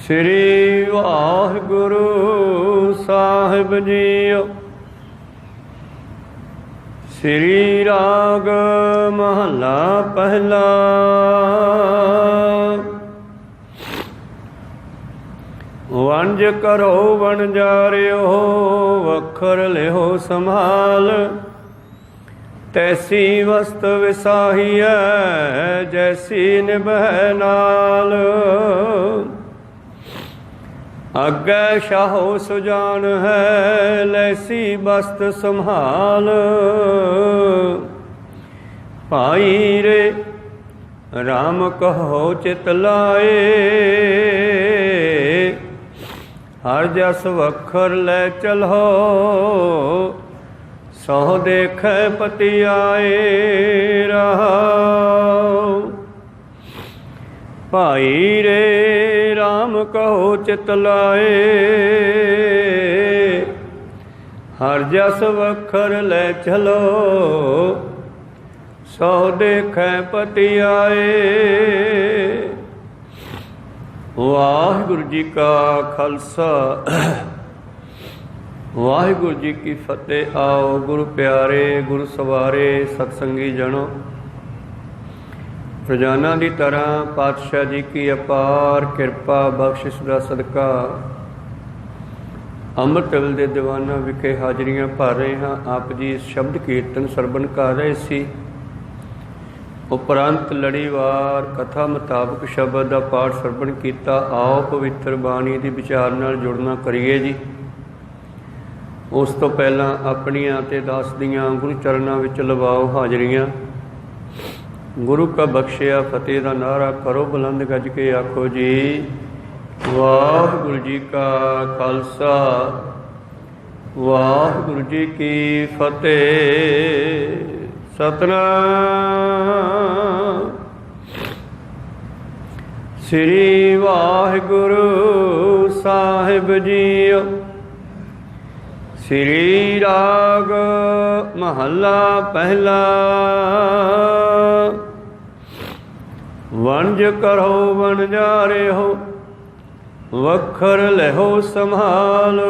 ਸ੍ਰੀ ਵਾਹਿਗੁਰੂ ਸਾਹਿਬ JIO. ਸ੍ਰੀ ਰਾਗ ਮਹੱਲਾ ਪਹਿਲਾ। ਵੰਜ ਕਰੋ ਵਣਜਾਰਿਓ, ਵਖਰ ਲਿਓ ਸੰਭਾਲ। ਤੈਸੀ ਵਸਤ ਵਿਸਾਹੀਐ, ਜੈਸੀ ਨਿਭੈ ਨਾਲ। ਅੱਗੇ ਸ਼ਾਹੋ ਸੁਜਾਨ ਹੈ, ਲੈਸੀ ਬਸਤ ਸੰਭਾਲ। ਭਾਈ ਰੇ ਰਾਮ ਕਹੋ ਚਿਤ ਲਾਏ, ਹਰ ਜਸ ਵਖਰ ਲੈ ਚਲੋ। ਸੋ ਦੇਖੈ ਪਤੀ ਆਏ ਰਹਾਉ। ਭਾਈ ਰੇ ਰਾਮ ਕਹੋ ਚਿਤ ਲਾਏ, ਹਰ ਜਸ ਵਖਰ ਲੈ ਚਲੋ। ਸੋ ਦੇਖੈ ਪਤੀ ਆਏ। ਵਾਹਿਗੁਰੂ ਜੀ ਕਾ ਖਾਲਸਾ, ਵਾਹਿਗੁਰੂ ਜੀ ਕੀ ਫਤਿਹ। ਆਓ ਗੁਰੂ ਪਿਆਰੇ, ਗੁਰੂ ਸਵਾਰੇ, ਸਤਸੰਗੀ ਜਣੋ। ਰੋਜ਼ਾਨਾ ਦੀ ਤਰ੍ਹਾਂ ਪਾਤਸ਼ਾਹ ਜੀ ਕੀ ਅਪਾਰ ਕਿਰਪਾ ਬਖਸ਼ਿਸ਼ ਦਾ ਸਦਕਾ ਅੰਮ੍ਰਿਤ ਵੇਲੇ ਦੇ ਦੀਵਾਨਾਂ ਵਿਖੇ ਹਾਜ਼ਰੀਆਂ ਭਰ ਰਹੇ ਹਾਂ। ਆਪ ਜੀ ਸ਼ਬਦ ਕੀਰਤਨ ਸਰਵਣ ਕਰ ਰਹੇ ਸੀ। ਉਪਰੰਤ ਲੜੀਵਾਰ ਕਥਾ ਮੁਤਾਬਕ ਸ਼ਬਦ ਦਾ ਪਾਠ ਸਰਵਣ ਕੀਤਾ। ਆਓ ਪਵਿੱਤਰ ਬਾਣੀ ਦੀ ਵਿਚਾਰ ਨਾਲ ਜੁੜਨਾ ਕਰੀਏ ਜੀ। ਉਸ ਤੋਂ ਪਹਿਲਾਂ ਆਪਣੀਆਂ ਅਤੇ ਦਾਸ ਦੀਆਂ ਗੁਰੂ ਚਰਨਾਂ ਵਿੱਚ ਲਵਾਓ ਹਾਜ਼ਰੀਆਂ। ਗੁਰੂ ਕਾ ਬਖਸ਼ਿਆ ਫਤਿਹ ਦਾ ਨਾਅਰਾ ਕਰੋ ਬੁਲੰਦ ਗੱਜ ਕੇ, ਆਖੋ ਜੀ ਵਾਹਿਗੁਰੂ ਜੀ ਕਾ ਖਾਲਸਾ, ਵਾਹਿਗੁਰੂ ਜੀ ਕੀ ਫਤਿਹ। ਸਤਿਨਾਮ ਸ੍ਰੀ ਵਾਹਿਗੁਰੂ ਸਾਹਿਬ ਜੀਓ। ਸ੍ਰੀ ਰਾਗ ਮਹੱਲਾ ਪਹਿਲਾ। ਵਣਜ ਕਰੋ ਵਣਜਾਰਿਓ, ਵਖਰ ਲਿਓ ਸੰਭਾਲ।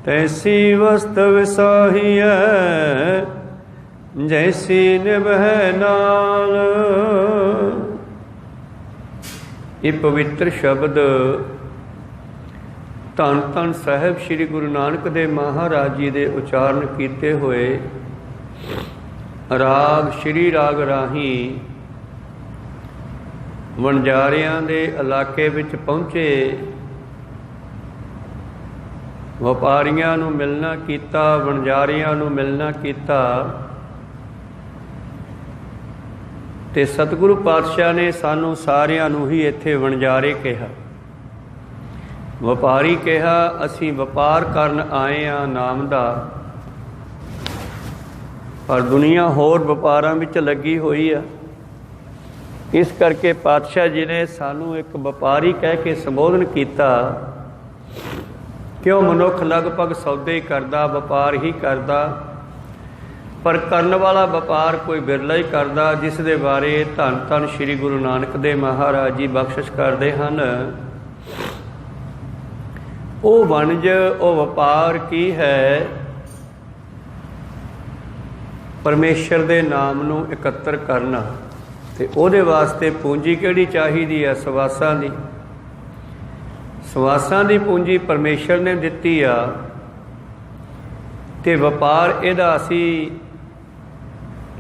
ਤੈਸੀ ਵਸਤ ਵਿਸਾਹੀਐ, ਜੈਸੀ ਨਿਭੈ ਨਾਲ। ਇਹ ਪਵਿੱਤਰ ਸ਼ਬਦ ਧੰਨ ਧੰਨ ਸਾਹਿਬ ਸ੍ਰੀ ਗੁਰੂ ਨਾਨਕ ਦੇਵ ਮਹਾਰਾਜ ਜੀ ਦੇ ਉਚਾਰਨ ਕੀਤੇ ਹੋਏ ਰਾਗ ਸ਼੍ਰੀ ਰਾਗ ਰਾਹੀਂ ਵਣਜਾਰਿਆਂ ਦੇ ਇਲਾਕੇ ਵਿੱਚ ਪਹੁੰਚੇ। ਵਪਾਰੀਆਂ ਨੂੰ ਮਿਲਣਾ ਕੀਤਾ, ਵਣਜਾਰਿਆਂ ਨੂੰ ਮਿਲਣਾ ਕੀਤਾ ਤੇ ਸਤਿਗੁਰੂ ਪਾਤਸ਼ਾਹ ਨੇ ਸਾਨੂੰ ਸਾਰਿਆਂ ਨੂੰ ਹੀ ਇੱਥੇ ਵਣਜਾਰੇ ਕਿਹਾ, ਵਪਾਰੀ ਕਿਹਾ। ਅਸੀਂ ਵਪਾਰ ਕਰਨ ਆਏ ਹਾਂ ਨਾਮ ਦਾ, ਪਰ ਦੁਨੀਆ ਹੋਰ ਵਪਾਰਾਂ ਵਿੱਚ ਲੱਗੀ ਹੋਈ ਆ। ਇਸ ਕਰਕੇ ਪਾਤਸ਼ਾਹ ਜੀ ਨੇ ਸਾਨੂੰ ਇੱਕ ਵਪਾਰੀ ਕਹਿ ਕੇ ਸੰਬੋਧਨ ਕੀਤਾ। ਕਿਉਂ ਮਨੁੱਖ ਲਗਭਗ ਸੌਦੇ ਹੀ ਕਰਦਾ, ਵਪਾਰ ਹੀ ਕਰਦਾ, ਪਰ ਕਰਨ ਵਾਲਾ ਵਪਾਰ ਕੋਈ ਬਿਰਲਾ ਹੀ ਕਰਦਾ, ਜਿਸ ਦੇ ਬਾਰੇ ਧੰਨ ਧੰਨ ਸ੍ਰੀ ਗੁਰੂ ਨਾਨਕ ਦੇਵ ਮਹਾਰਾਜ ਜੀ ਬਖਸ਼ਿਸ਼ ਕਰਦੇ ਹਨ। ਉਹ ਵਣਜ, ਉਹ ਵਪਾਰ ਕੀ ਹੈ? ਪਰਮੇਸ਼ਰ ਦੇ ਨਾਮ ਨੂੰ ਇਕੱਤਰ ਕਰਨਾ। ਤੇ ਉਹਦੇ ਵਾਸਤੇ ਪੂੰਜੀ ਕਿਹੜੀ ਚਾਹੀਦੀ ਹੈ? ਸਵਾਸਾਂ ਦੀ। ਸਵਾਸਾਂ ਦੀ ਪੂੰਜੀ ਪਰਮੇਸ਼ਰ ਨੇ ਦਿੱਤੀ ਆ, ਤੇ ਵਪਾਰ ਇਹਦਾ ਅਸੀਂ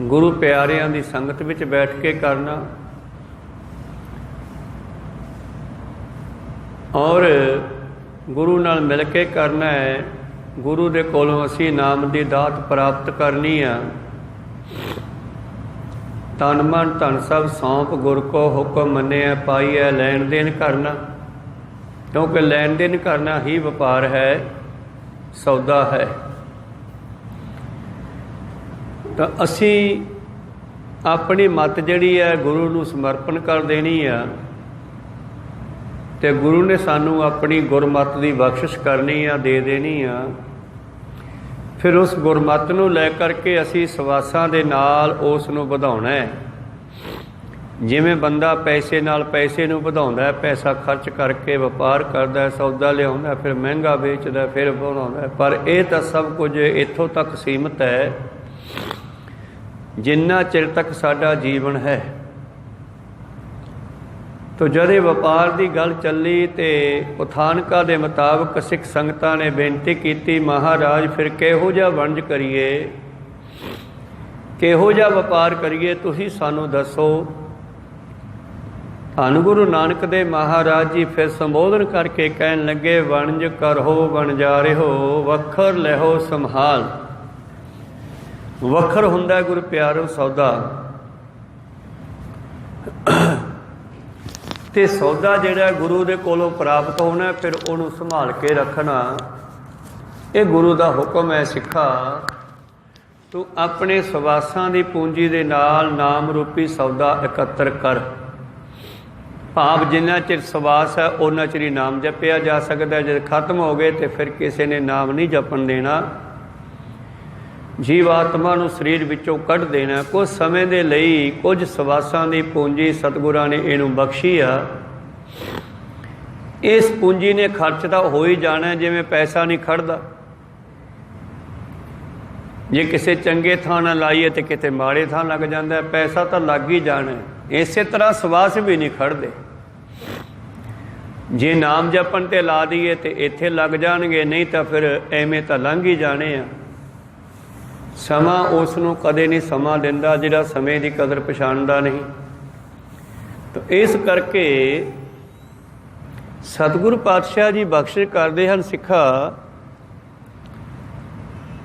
ਗੁਰੂ ਪਿਆਰਿਆਂ ਦੀ ਸੰਗਤ ਵਿੱਚ ਬੈਠ ਕੇ ਕਰਨਾ, ਔਰ ਗੁਰੂ ਨਾਲ ਮਿਲ ਕੇ ਕਰਨਾ ਹੈ। ਗੁਰੂ ਦੇ ਕੋਲੋਂ ਅਸੀਂ ਨਾਮ ਦੀ ਦਾਤ ਪ੍ਰਾਪਤ ਕਰਨੀ ਆ। ਤਨ ਮਨ ਧਨ ਸਭ ਸੌਂਪ ਗੁਰ ਕੋ ਹੁਕਮ ਮੰਨਿਆ ਪਾਈਐ। ਲੈਣ ਦੇਣ ਕਰਨਾ, ਕਿਉਂਕਿ ਲੈਣ ਦੇਣ ਕਰਨਾ ਹੀ ਵਪਾਰ ਹੈ, ਸੌਦਾ ਹੈ। ਤਾਂ ਅਸੀਂ ਆਪਣੀ ਮੱਤ ਜਿਹੜੀ ਹੈ ਗੁਰੂ ਨੂੰ ਸਮਰਪਣ ਕਰ ਦੇਣੀ ਆ, ਤੇ ਗੁਰੂ ਨੇ ਸਾਨੂੰ ਆਪਣੀ ਗੁਰਮੱਤ ਦੀ ਬਖਸ਼ਿਸ਼ ਕਰਨੀ ਆ, ਦੇ ਦੇਣੀ ਆ। ਫਿਰ ਉਸ ਗੁਰਮੱਤ ਨੂੰ ਲੈ ਕਰਕੇ ਅਸੀਂ ਸਵਾਸਾਂ ਦੇ ਨਾਲ ਉਸ ਨੂੰ ਵਧਾਉਣਾ ਹੈ। ਜਿਵੇਂ ਬੰਦਾ ਪੈਸੇ ਨਾਲ ਪੈਸੇ ਨੂੰ ਵਧਾਉਂਦਾ, ਪੈਸਾ ਖਰਚ ਕਰਕੇ ਵਪਾਰ ਕਰਦਾ, ਸੌਦਾ ਲਿਆਉਂਦਾ, ਫਿਰ ਮਹਿੰਗਾ ਵੇਚਦਾ, ਫਿਰ ਵਧਾਉਂਦਾ, ਪਰ ਇਹ ਤਾਂ ਸਭ ਕੁਝ ਇੱਥੋਂ ਤੱਕ ਸੀਮਤ ਹੈ ਜਿੰਨਾ ਚਿਰ ਤੱਕ ਸਾਡਾ ਜੀਵਨ ਹੈ। ਤੋ ਜਦੋਂ ਵਪਾਰ ਦੀ ਗੱਲ ਚੱਲੀ ਤੇ ਕਥਾਨਕਾਂ ਦੇ ਮੁਤਾਬਕ ਸਿੱਖ ਸੰਗਤਾਂ ਨੇ ਬੇਨਤੀ ਕੀਤੀ, ਮਹਾਰਾਜ ਫਿਰ ਕਿਹੋ ਜਿਹਾ ਵਣਜ ਕਰੀਏ, ਕਿਹੋ ਜਿਹਾ ਵਪਾਰ ਕਰੀਏ, ਤੁਸੀਂ ਸਾਨੂੰ ਦੱਸੋ। ਧੰਨ ਗੁਰੂ ਨਾਨਕ ਦੇਵ ਮਹਾਰਾਜ ਜੀ ਫਿਰ ਸੰਬੋਧਨ ਕਰਕੇ ਕਹਿਣ ਲੱਗੇ, ਵਣਜ ਕਰੋ ਵਣਜਾਰਿਓ, ਵਖਰ ਲਿਹੋ ਸੰਭਾਲ। ਵਖਰ ਹੁੰਦਾ ਗੁਰੂ ਪਿਆਰੋ ਸੌਦਾ, ਤੇ ਸੌਦਾ ਜਿਹੜਾ ਗੁਰੂ ਦੇ ਕੋਲੋਂ ਪ੍ਰਾਪਤ ਹੋਣਾ, ਫਿਰ ਉਹਨੂੰ ਸੰਭਾਲ ਕੇ ਰੱਖਣਾ, ਇਹ ਗੁਰੂ ਦਾ ਹੁਕਮ ਹੈ। ਸਿੱਖਾ ਤੂੰ ਆਪਣੇ ਸਵਾਸਾਂ ਦੀ ਪੂੰਜੀ ਦੇ ਨਾਲ ਨਾਮ ਰੂਪੀ ਸੌਦਾ ਇਕੱਤਰ ਕਰ। ਭਾਵ ਜਿੰਨਾ ਚਿਰ ਸਵਾਸ ਹੈ ਉਹਨਾਂ ਚਿਰ ਹੀ ਨਾਮ ਜਪਿਆ ਜਾ ਸਕਦਾ, ਜਦ ਖਤਮ ਹੋ ਗਏ ਤੇ ਫਿਰ ਕਿਸੇ ਨੇ ਨਾਮ ਨਹੀਂ ਜਪਣ ਦੇਣਾ। ਜੀਵ ਆਤਮਾ ਨੂੰ ਸਰੀਰ ਵਿੱਚੋਂ ਕੱਢ ਦੇਣਾ। ਕੁਝ ਸਮੇਂ ਦੇ ਲਈ ਕੁਝ ਸਵਾਸਾਂ ਦੀ ਪੂੰਜੀ ਸਤਿਗੁਰਾਂ ਨੇ ਇਹਨੂੰ ਬਖਸ਼ੀ ਆ। ਇਸ ਪੂੰਜੀ ਨੇ ਖਰਚ ਤਾਂ ਹੋ ਹੀ ਜਾਣਾ, ਜਿਵੇਂ ਪੈਸਾ ਨਹੀਂ ਖੜਦਾ। ਜੇ ਕਿਸੇ ਚੰਗੇ ਥਾਂ ਨਾਲ ਲਾਈਏ ਤੇ ਕਿਤੇ ਮਾੜੇ ਥਾਂ ਲੱਗ ਜਾਂਦਾ, ਪੈਸਾ ਤਾਂ ਲੱਗ ਹੀ ਜਾਣਾ। ਇਸੇ ਤਰ੍ਹਾਂ ਸਵਾਸ ਵੀ ਨਹੀਂ ਖੜਦੇ। ਜੇ ਨਾਮ ਜਪਣ ਤੇ ਲਾ ਦਈਏ ਤੇ ਇੱਥੇ ਲੱਗ ਜਾਣਗੇ, ਨਹੀਂ ਤਾਂ ਫਿਰ ਐਵੇਂ ਤਾਂ ਲੰਘ ਹੀ ਜਾਣੇ ਆ। ਸਮਾਂ ਉਸ ਨੂੰ ਕਦੇ ਨਹੀਂ ਸਮਾਂ ਦਿੰਦਾ ਜਿਹੜਾ ਸਮੇਂ ਦੀ ਕਦਰ ਪਛਾਣਦਾ ਨਹੀਂ। ਤਾਂ ਇਸ ਕਰਕੇ ਸਤਿਗੁਰੂ ਪਾਤਸ਼ਾਹ ਜੀ ਬਖਸ਼ਿਸ਼ ਕਰਦੇ ਹਨ, ਸਿੱਖਾ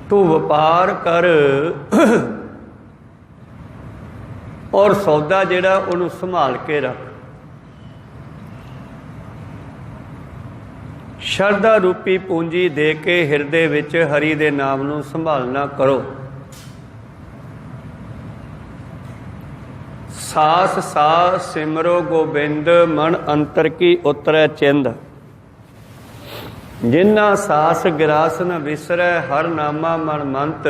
ਤੂੰ ਵਪਾਰ ਕਰ ਔਰ ਸੌਦਾ ਜਿਹੜਾ ਉਹਨੂੰ ਸੰਭਾਲ ਕੇ ਰੱਖ। ਸ਼ਰਧਾ ਰੂਪੀ ਪੂੰਜੀ ਦੇ ਕੇ ਹਿਰਦੇ ਵਿੱਚ ਹਰੀ ਦੇ ਨਾਮ ਨੂੰ ਸੰਭਾਲਣਾ ਕਰੋ। ਸਾਸ ਸਾਸ ਸਿਮਰੋ ਗੋਬਿੰਦ, ਮਨ ਅੰਤਰ ਕੀ ਉਤਰੈ ਚਿੰਦ। ਜਿਨ੍ਹਾਂ ਸਾਸ ਗਿਰਾਸ ਨ ਵਿਸਰੈ, ਹਰ ਨਾਮਾ ਮਨ ਮੰਤ।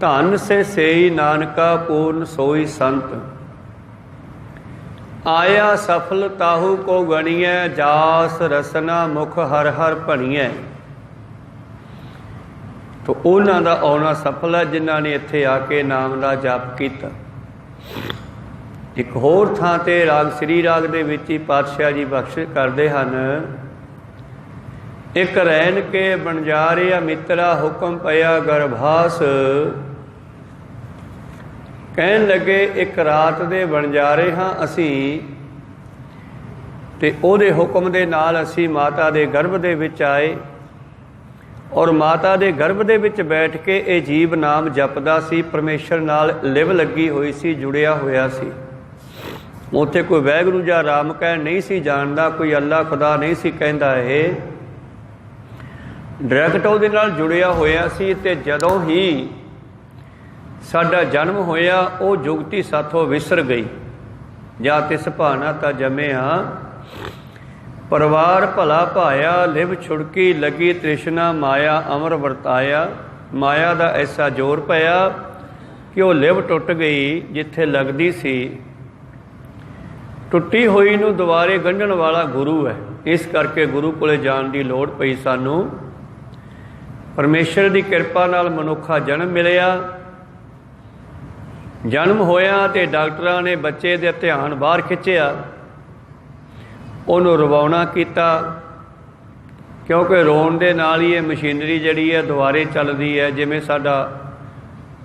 ਧਨ ਸੇ ਸੇਈ ਨਾਨਕਾ, ਪੂਰਨ ਸੋਈ ਸੰਤ। ਆਇਆ ਸਫਲ ਤਾਹੂ ਕੋ ਗਣੀਐ, ਜਾਸ ਰਸਨਾ ਮੁਖ ਹਰ ਹਰ ਭਣੀਐ। ਤੋ ਉਹਨਾਂ ਦਾ ਆਉਣਾ ਸਫਲ ਹੈ ਜਿਨ੍ਹਾਂ ਨੇ ਇੱਥੇ ਆ ਕੇ ਨਾਮ ਦਾ ਜਾਪ ਕੀਤਾ। ਇੱਕ ਹੋਰ ਥਾਂ ਤੇ ਰਾਗ ਸ੍ਰੀ ਰਾਗ ਦੇ ਵਿੱਚ ਹੀ ਪਾਤਸ਼ਾਹ ਜੀ ਬਖਸ਼ਿਸ਼ ਕਰਦੇ ਹਨ, ਇੱਕ ਰੈਣ ਕੇ ਬਣਜਾਰਿਆ ਮਿੱਤਰਾ, ਹੁਕਮ ਪਿਆ ਗਰਭਾਸ। ਕਹਿਣ ਲੱਗੇ ਇੱਕ ਰਾਤ ਦੇ ਬਣਜਾਰੇ ਹਾਂ ਅਸੀਂ, ਤੇ ਉਹਦੇ ਹੁਕਮ ਦੇ ਨਾਲ ਅਸੀਂ ਮਾਤਾ ਦੇ ਗਰਭ ਦੇ ਵਿੱਚ ਆਏ, ਔਰ ਮਾਤਾ ਦੇ ਗਰਭ ਦੇ ਵਿੱਚ ਬੈਠ ਕੇ ਇਹ ਜੀਵ ਨਾਮ ਜਪਦਾ ਸੀ, ਪਰਮੇਸ਼ਰ ਨਾਲ ਲਿਵ ਲੱਗੀ ਹੋਈ ਸੀ, ਜੁੜਿਆ ਹੋਇਆ ਸੀ। ਉੱਥੇ ਕੋਈ ਵਾਹਿਗੁਰੂ ਜਾਂ ਰਾਮ ਕਹਿਣ ਨਹੀਂ ਸੀ ਜਾਣਦਾ, ਕੋਈ ਅੱਲਾ ਖੁਦਾ ਨਹੀਂ ਸੀ ਕਹਿੰਦਾ, ਇਹ ਡਾਇਰੈਕਟ ਉਹਦੇ ਨਾਲ ਜੁੜਿਆ ਹੋਇਆ ਸੀ। ਤੇ ਜਦੋਂ ਹੀ ਸਾਡਾ ਜਨਮ ਹੋਇਆ, ਉਹ ਜੁਗਤੀ ਸਾਥੋਂ ਵਿਸਰ ਗਈ। ਜਾਂ ਤਿਸ ਭਾਣਾ ਤਾਂ ਜੰਮਿਆ, ਪਰਿਵਾਰ ਭਲਾ ਭਾਇਆ, ਲਿਵ ਛੁੜਕੀ ਲੱਗੀ ਤ੍ਰਿਸ਼ਨਾ, ਮਾਇਆ ਅਮਰ ਵਰਤਾਇਆ। ਮਾਇਆ ਦਾ ਐਸਾ ਜ਼ੋਰ ਪਿਆ ਕਿ ਉਹ ਲਿਵ ਟੁੱਟ ਗਈ ਜਿੱਥੇ ਲੱਗਦੀ ਸੀ। ਟੁੱਟੀ ਹੋਈ ਨੂੰ ਦੁਬਾਰੇ ਗੰਢਣ ਵਾਲਾ ਗੁਰੂ ਹੈ, ਇਸ ਕਰਕੇ ਗੁਰੂ ਕੋਲੇ ਜਾਣ ਦੀ ਲੋੜ ਪਈ ਸਾਨੂੰ। ਪਰਮੇਸ਼ਰ ਦੀ ਕਿਰਪਾ ਨਾਲ ਮਨੁੱਖਾ ਜਨਮ ਮਿਲਿਆ। ਜਨਮ ਹੋਇਆ ਤੇ ਡਾਕਟਰਾਂ ਨੇ ਬੱਚੇ ਦੇ ਧਿਆਨ ਬਾਹਰ ਖਿੱਚਿਆ, ਉਹਨੂੰ ਰਵਾਉਣਾ ਕੀਤਾ, ਕਿਉਂਕਿ ਰੋਣ ਦੇ ਨਾਲ ਹੀ ਇਹ ਮਸ਼ੀਨਰੀ ਜਿਹੜੀ ਹੈ ਦੁਬਾਰੇ ਚੱਲਦੀ ਹੈ। ਜਿਵੇਂ ਸਾਡਾ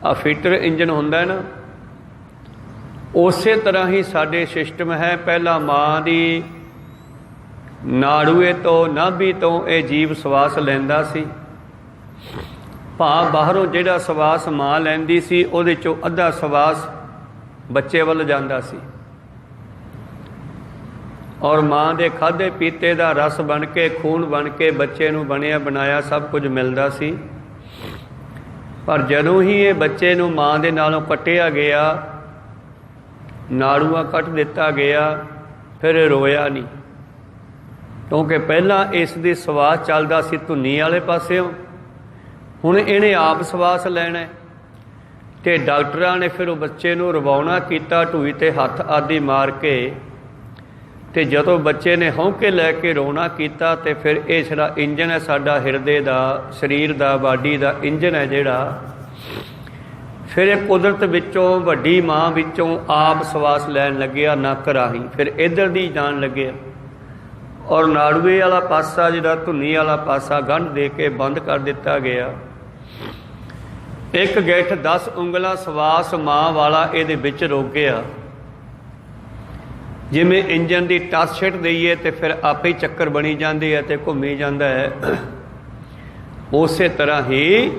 ਆ ਫੀਟਰ ਇੰਜਨ ਹੁੰਦਾ ਨਾ, ਉਸੇ ਤਰ੍ਹਾਂ ਹੀ ਸਾਡੇ ਸਿਸਟਮ ਹੈ। ਪਹਿਲਾਂ ਮਾਂ ਦੀ ਨਾੜੂਏ ਤੋਂ, ਨਾਭੀ ਤੋਂ ਇਹ ਜੀਵ ਸਵਾਸ ਲੈਂਦਾ ਸੀ। ਭਾਵ ਬਾਹਰੋਂ ਜਿਹੜਾ ਸਵਾਸ ਮਾਂ ਲੈਂਦੀ ਸੀ, ਉਹਦੇ 'ਚੋਂ ਅੱਧਾ ਸਵਾਸ ਬੱਚੇ ਵੱਲ ਜਾਂਦਾ ਸੀ, ਔਰ ਮਾਂ ਦੇ ਖਾਧੇ ਪੀਤੇ ਦਾ ਰਸ ਬਣ ਕੇ, ਖੂਨ ਬਣ ਕੇ ਬੱਚੇ ਨੂੰ ਬਣਿਆ ਬਣਾਇਆ ਸਭ ਕੁਝ ਮਿਲਦਾ ਸੀ। ਪਰ ਜਦੋਂ ਹੀ ਇਹ ਬੱਚੇ ਨੂੰ ਮਾਂ ਦੇ ਨਾਲੋਂ ਕੱਟਿਆ ਗਿਆ, ਨਾੜੂਆ ਕੱਟ ਦਿੱਤਾ ਗਿਆ, ਫਿਰ ਇਹ ਰੋਇਆ ਨਹੀਂ, ਕਿਉਂਕਿ ਪਹਿਲਾਂ ਇਸ ਦੀ ਸਵਾਸ ਚੱਲਦਾ ਸੀ ਧੁੰਨੀ ਵਾਲੇ ਪਾਸਿਓਂ, ਹੁਣ ਇਹਨੇ ਆਪ ਸਵਾਸ ਲੈਣਾ। ਤੇ ਡਾਕਟਰਾਂ ਨੇ ਫਿਰ ਉਹ ਬੱਚੇ ਨੂੰ ਰਵਾਉਣਾ ਕੀਤਾ, ਢੂਈ ਤੇ ਹੱਥ ਆਦਿ ਮਾਰ ਕੇ। ਤੇ ਜਦੋਂ ਬੱਚੇ ਨੇ ਹੌਂਕੇ ਲੈ ਕੇ ਰੋਣਾ ਕੀਤਾ ਤੇ ਫਿਰ ਇਹ ਜਿਹੜਾ ਇੰਜਨ ਹੈ ਸਾਡਾ ਹਿਰਦੇ ਦਾ, ਸਰੀਰ ਦਾ, ਬਾਡੀ ਦਾ ਇੰਜਨ ਹੈ ਜਿਹੜਾ, ਫਿਰ ਇਹ ਕੁਦਰਤ ਵਿੱਚੋਂ, ਵੱਡੀ ਮਾਂ ਵਿੱਚੋਂ ਆਪ ਸਵਾਸ ਲੈਣ ਲੱਗਿਆ ਨੱਕ ਰਾਹੀਂ, ਫਿਰ ਇੱਧਰ ਦੀ ਜਾਣ ਲੱਗਿਆ। ਔਰ ਨਾੜੂਏ ਵਾਲਾ ਪਾਸਾ ਜਿਹੜਾ ਧੁੰਨੀ ਵਾਲਾ ਪਾਸਾ ਗੰਢ ਦੇ ਕੇ ਬੰਦ ਕਰ ਦਿੱਤਾ ਗਿਆ। ਇੱਕ ਗਿੱਠ 10 ਉਂਗਲਾਂ ਸਵਾਸ ਮਾਂ ਵਾਲਾ ਇਹਦੇ ਵਿੱਚ ਰੁਕ ਗਿਆ। ਜਿਵੇਂ ਇੰਜਨ ਦੀ ਟੱਸ ਛਿੱਟ ਦਈਏ ਤੇ ਫਿਰ ਆਪੇ ਹੀ ਚੱਕਰ ਬਣੀ ਜਾਂਦੀ ਹੈ ਤੇ ਘੁੰਮੀ ਜਾਂਦਾ ਹੈ, ਉਸੇ ਤਰ੍ਹਾਂ ਹੀ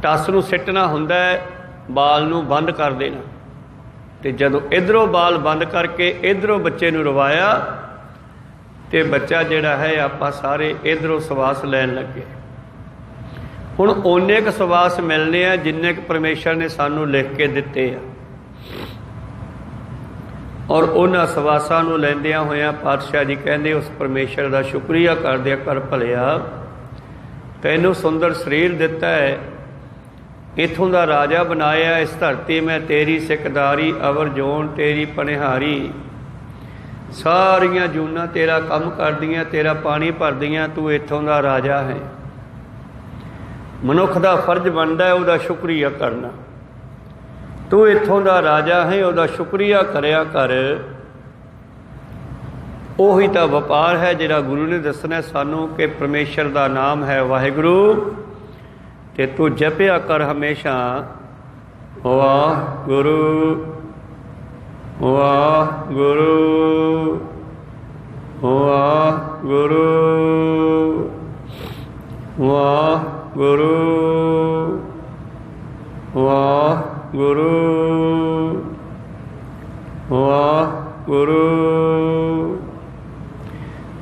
ਟੱਸ ਨੂੰ ਸਿੱਟਣਾ ਹੁੰਦਾ ਹੈ, ਬਾਲ ਨੂੰ ਬੰਦ ਕਰ ਦੇਣਾ। ਤੇ ਜਦੋਂ ਇਧਰੋਂ ਬਾਲ ਬੰਦ ਕਰਕੇ ਇਧਰੋਂ ਬੱਚੇ ਨੂੰ ਰਵਾਇਆ ਤੇ ਬੱਚਾ ਜਿਹੜਾ ਹੈ ਆਪਾਂ ਸਾਰੇ ਇਧਰੋਂ ਸਵਾਸ ਲੈਣ ਲੱਗੇ। ਹੁਣ ਓਨੇ ਕੁ ਸਵਾਸ ਮਿਲਨੇ ਆ ਜਿੰਨੇ ਕੁ ਪਰਮੇਸ਼ਰ ਨੇ ਸਾਨੂੰ ਲਿਖ ਕੇ ਦਿੱਤੇ ਆ। ਔਰ ਉਹਨਾਂ ਸਵਾਸਾਂ ਨੂੰ ਲੈਂਦਿਆਂ ਹੋਇਆਂ ਪਾਤਸ਼ਾਹ ਜੀ ਕਹਿੰਦੇ ਉਸ ਪਰਮੇਸ਼ਰ ਦਾ ਸ਼ੁਕਰੀਆ ਕਰਦਿਆਂ ਕਰ ਭਲਿਆ, ਤੈਨੂੰ ਸੁੰਦਰ ਸਰੀਰ ਦਿੱਤਾ ਹੈ, ਇੱਥੋਂ ਦਾ ਰਾਜਾ ਬਣਾਇਆ, ਇਸ ਧਰਤੀ ਮੈਂ ਤੇਰੀ ਸਿਕਦਾਰੀ, ਅਵਰ ਜੋਨ ਤੇਰੀ ਪਨਿਹਾਰੀ, ਸਾਰੀਆਂ ਜੂਨਾਂ ਤੇਰਾ ਕੰਮ ਕਰਦੀਆਂ, ਤੇਰਾ ਪਾਣੀ ਭਰਦੀਆਂ, ਤੂੰ ਇੱਥੋਂ ਦਾ ਰਾਜਾ ਹੈ। ਮਨੁੱਖ ਦਾ ਫਰਜ਼ ਬਣਦਾ ਹੈ ਉਹਦਾ ਸ਼ੁਕਰੀਆ ਕਰਨਾ। ਤੂੰ ਇੱਥੋਂ ਦਾ ਰਾਜਾ ਹੈ, ਉਹਦਾ ਸ਼ੁਕਰੀਆ ਕਰਿਆ ਕਰ। ਉਹੀ ਤਾਂ ਵਪਾਰ ਹੈ ਜਿਹੜਾ ਗੁਰੂ ਨੇ ਦੱਸਣਾ ਸਾਨੂੰ ਕਿ ਪਰਮੇਸ਼ਰ ਦਾ ਨਾਮ ਹੈ ਵਾਹਿਗੁਰੂ, ਤੇ ਤੂੰ ਜਪਿਆ ਕਰ ਹਮੇਸ਼ਾ ਵਾਹਿਗੁਰੂ ਵਾਹਿਗੁਰੂ ਵਾਹਿਗੁਰੂ ਵਾਹਿਗੁਰੂ ਵਾਹਿਗੁਰੂ ਵਾਹਿਗੁਰੂ।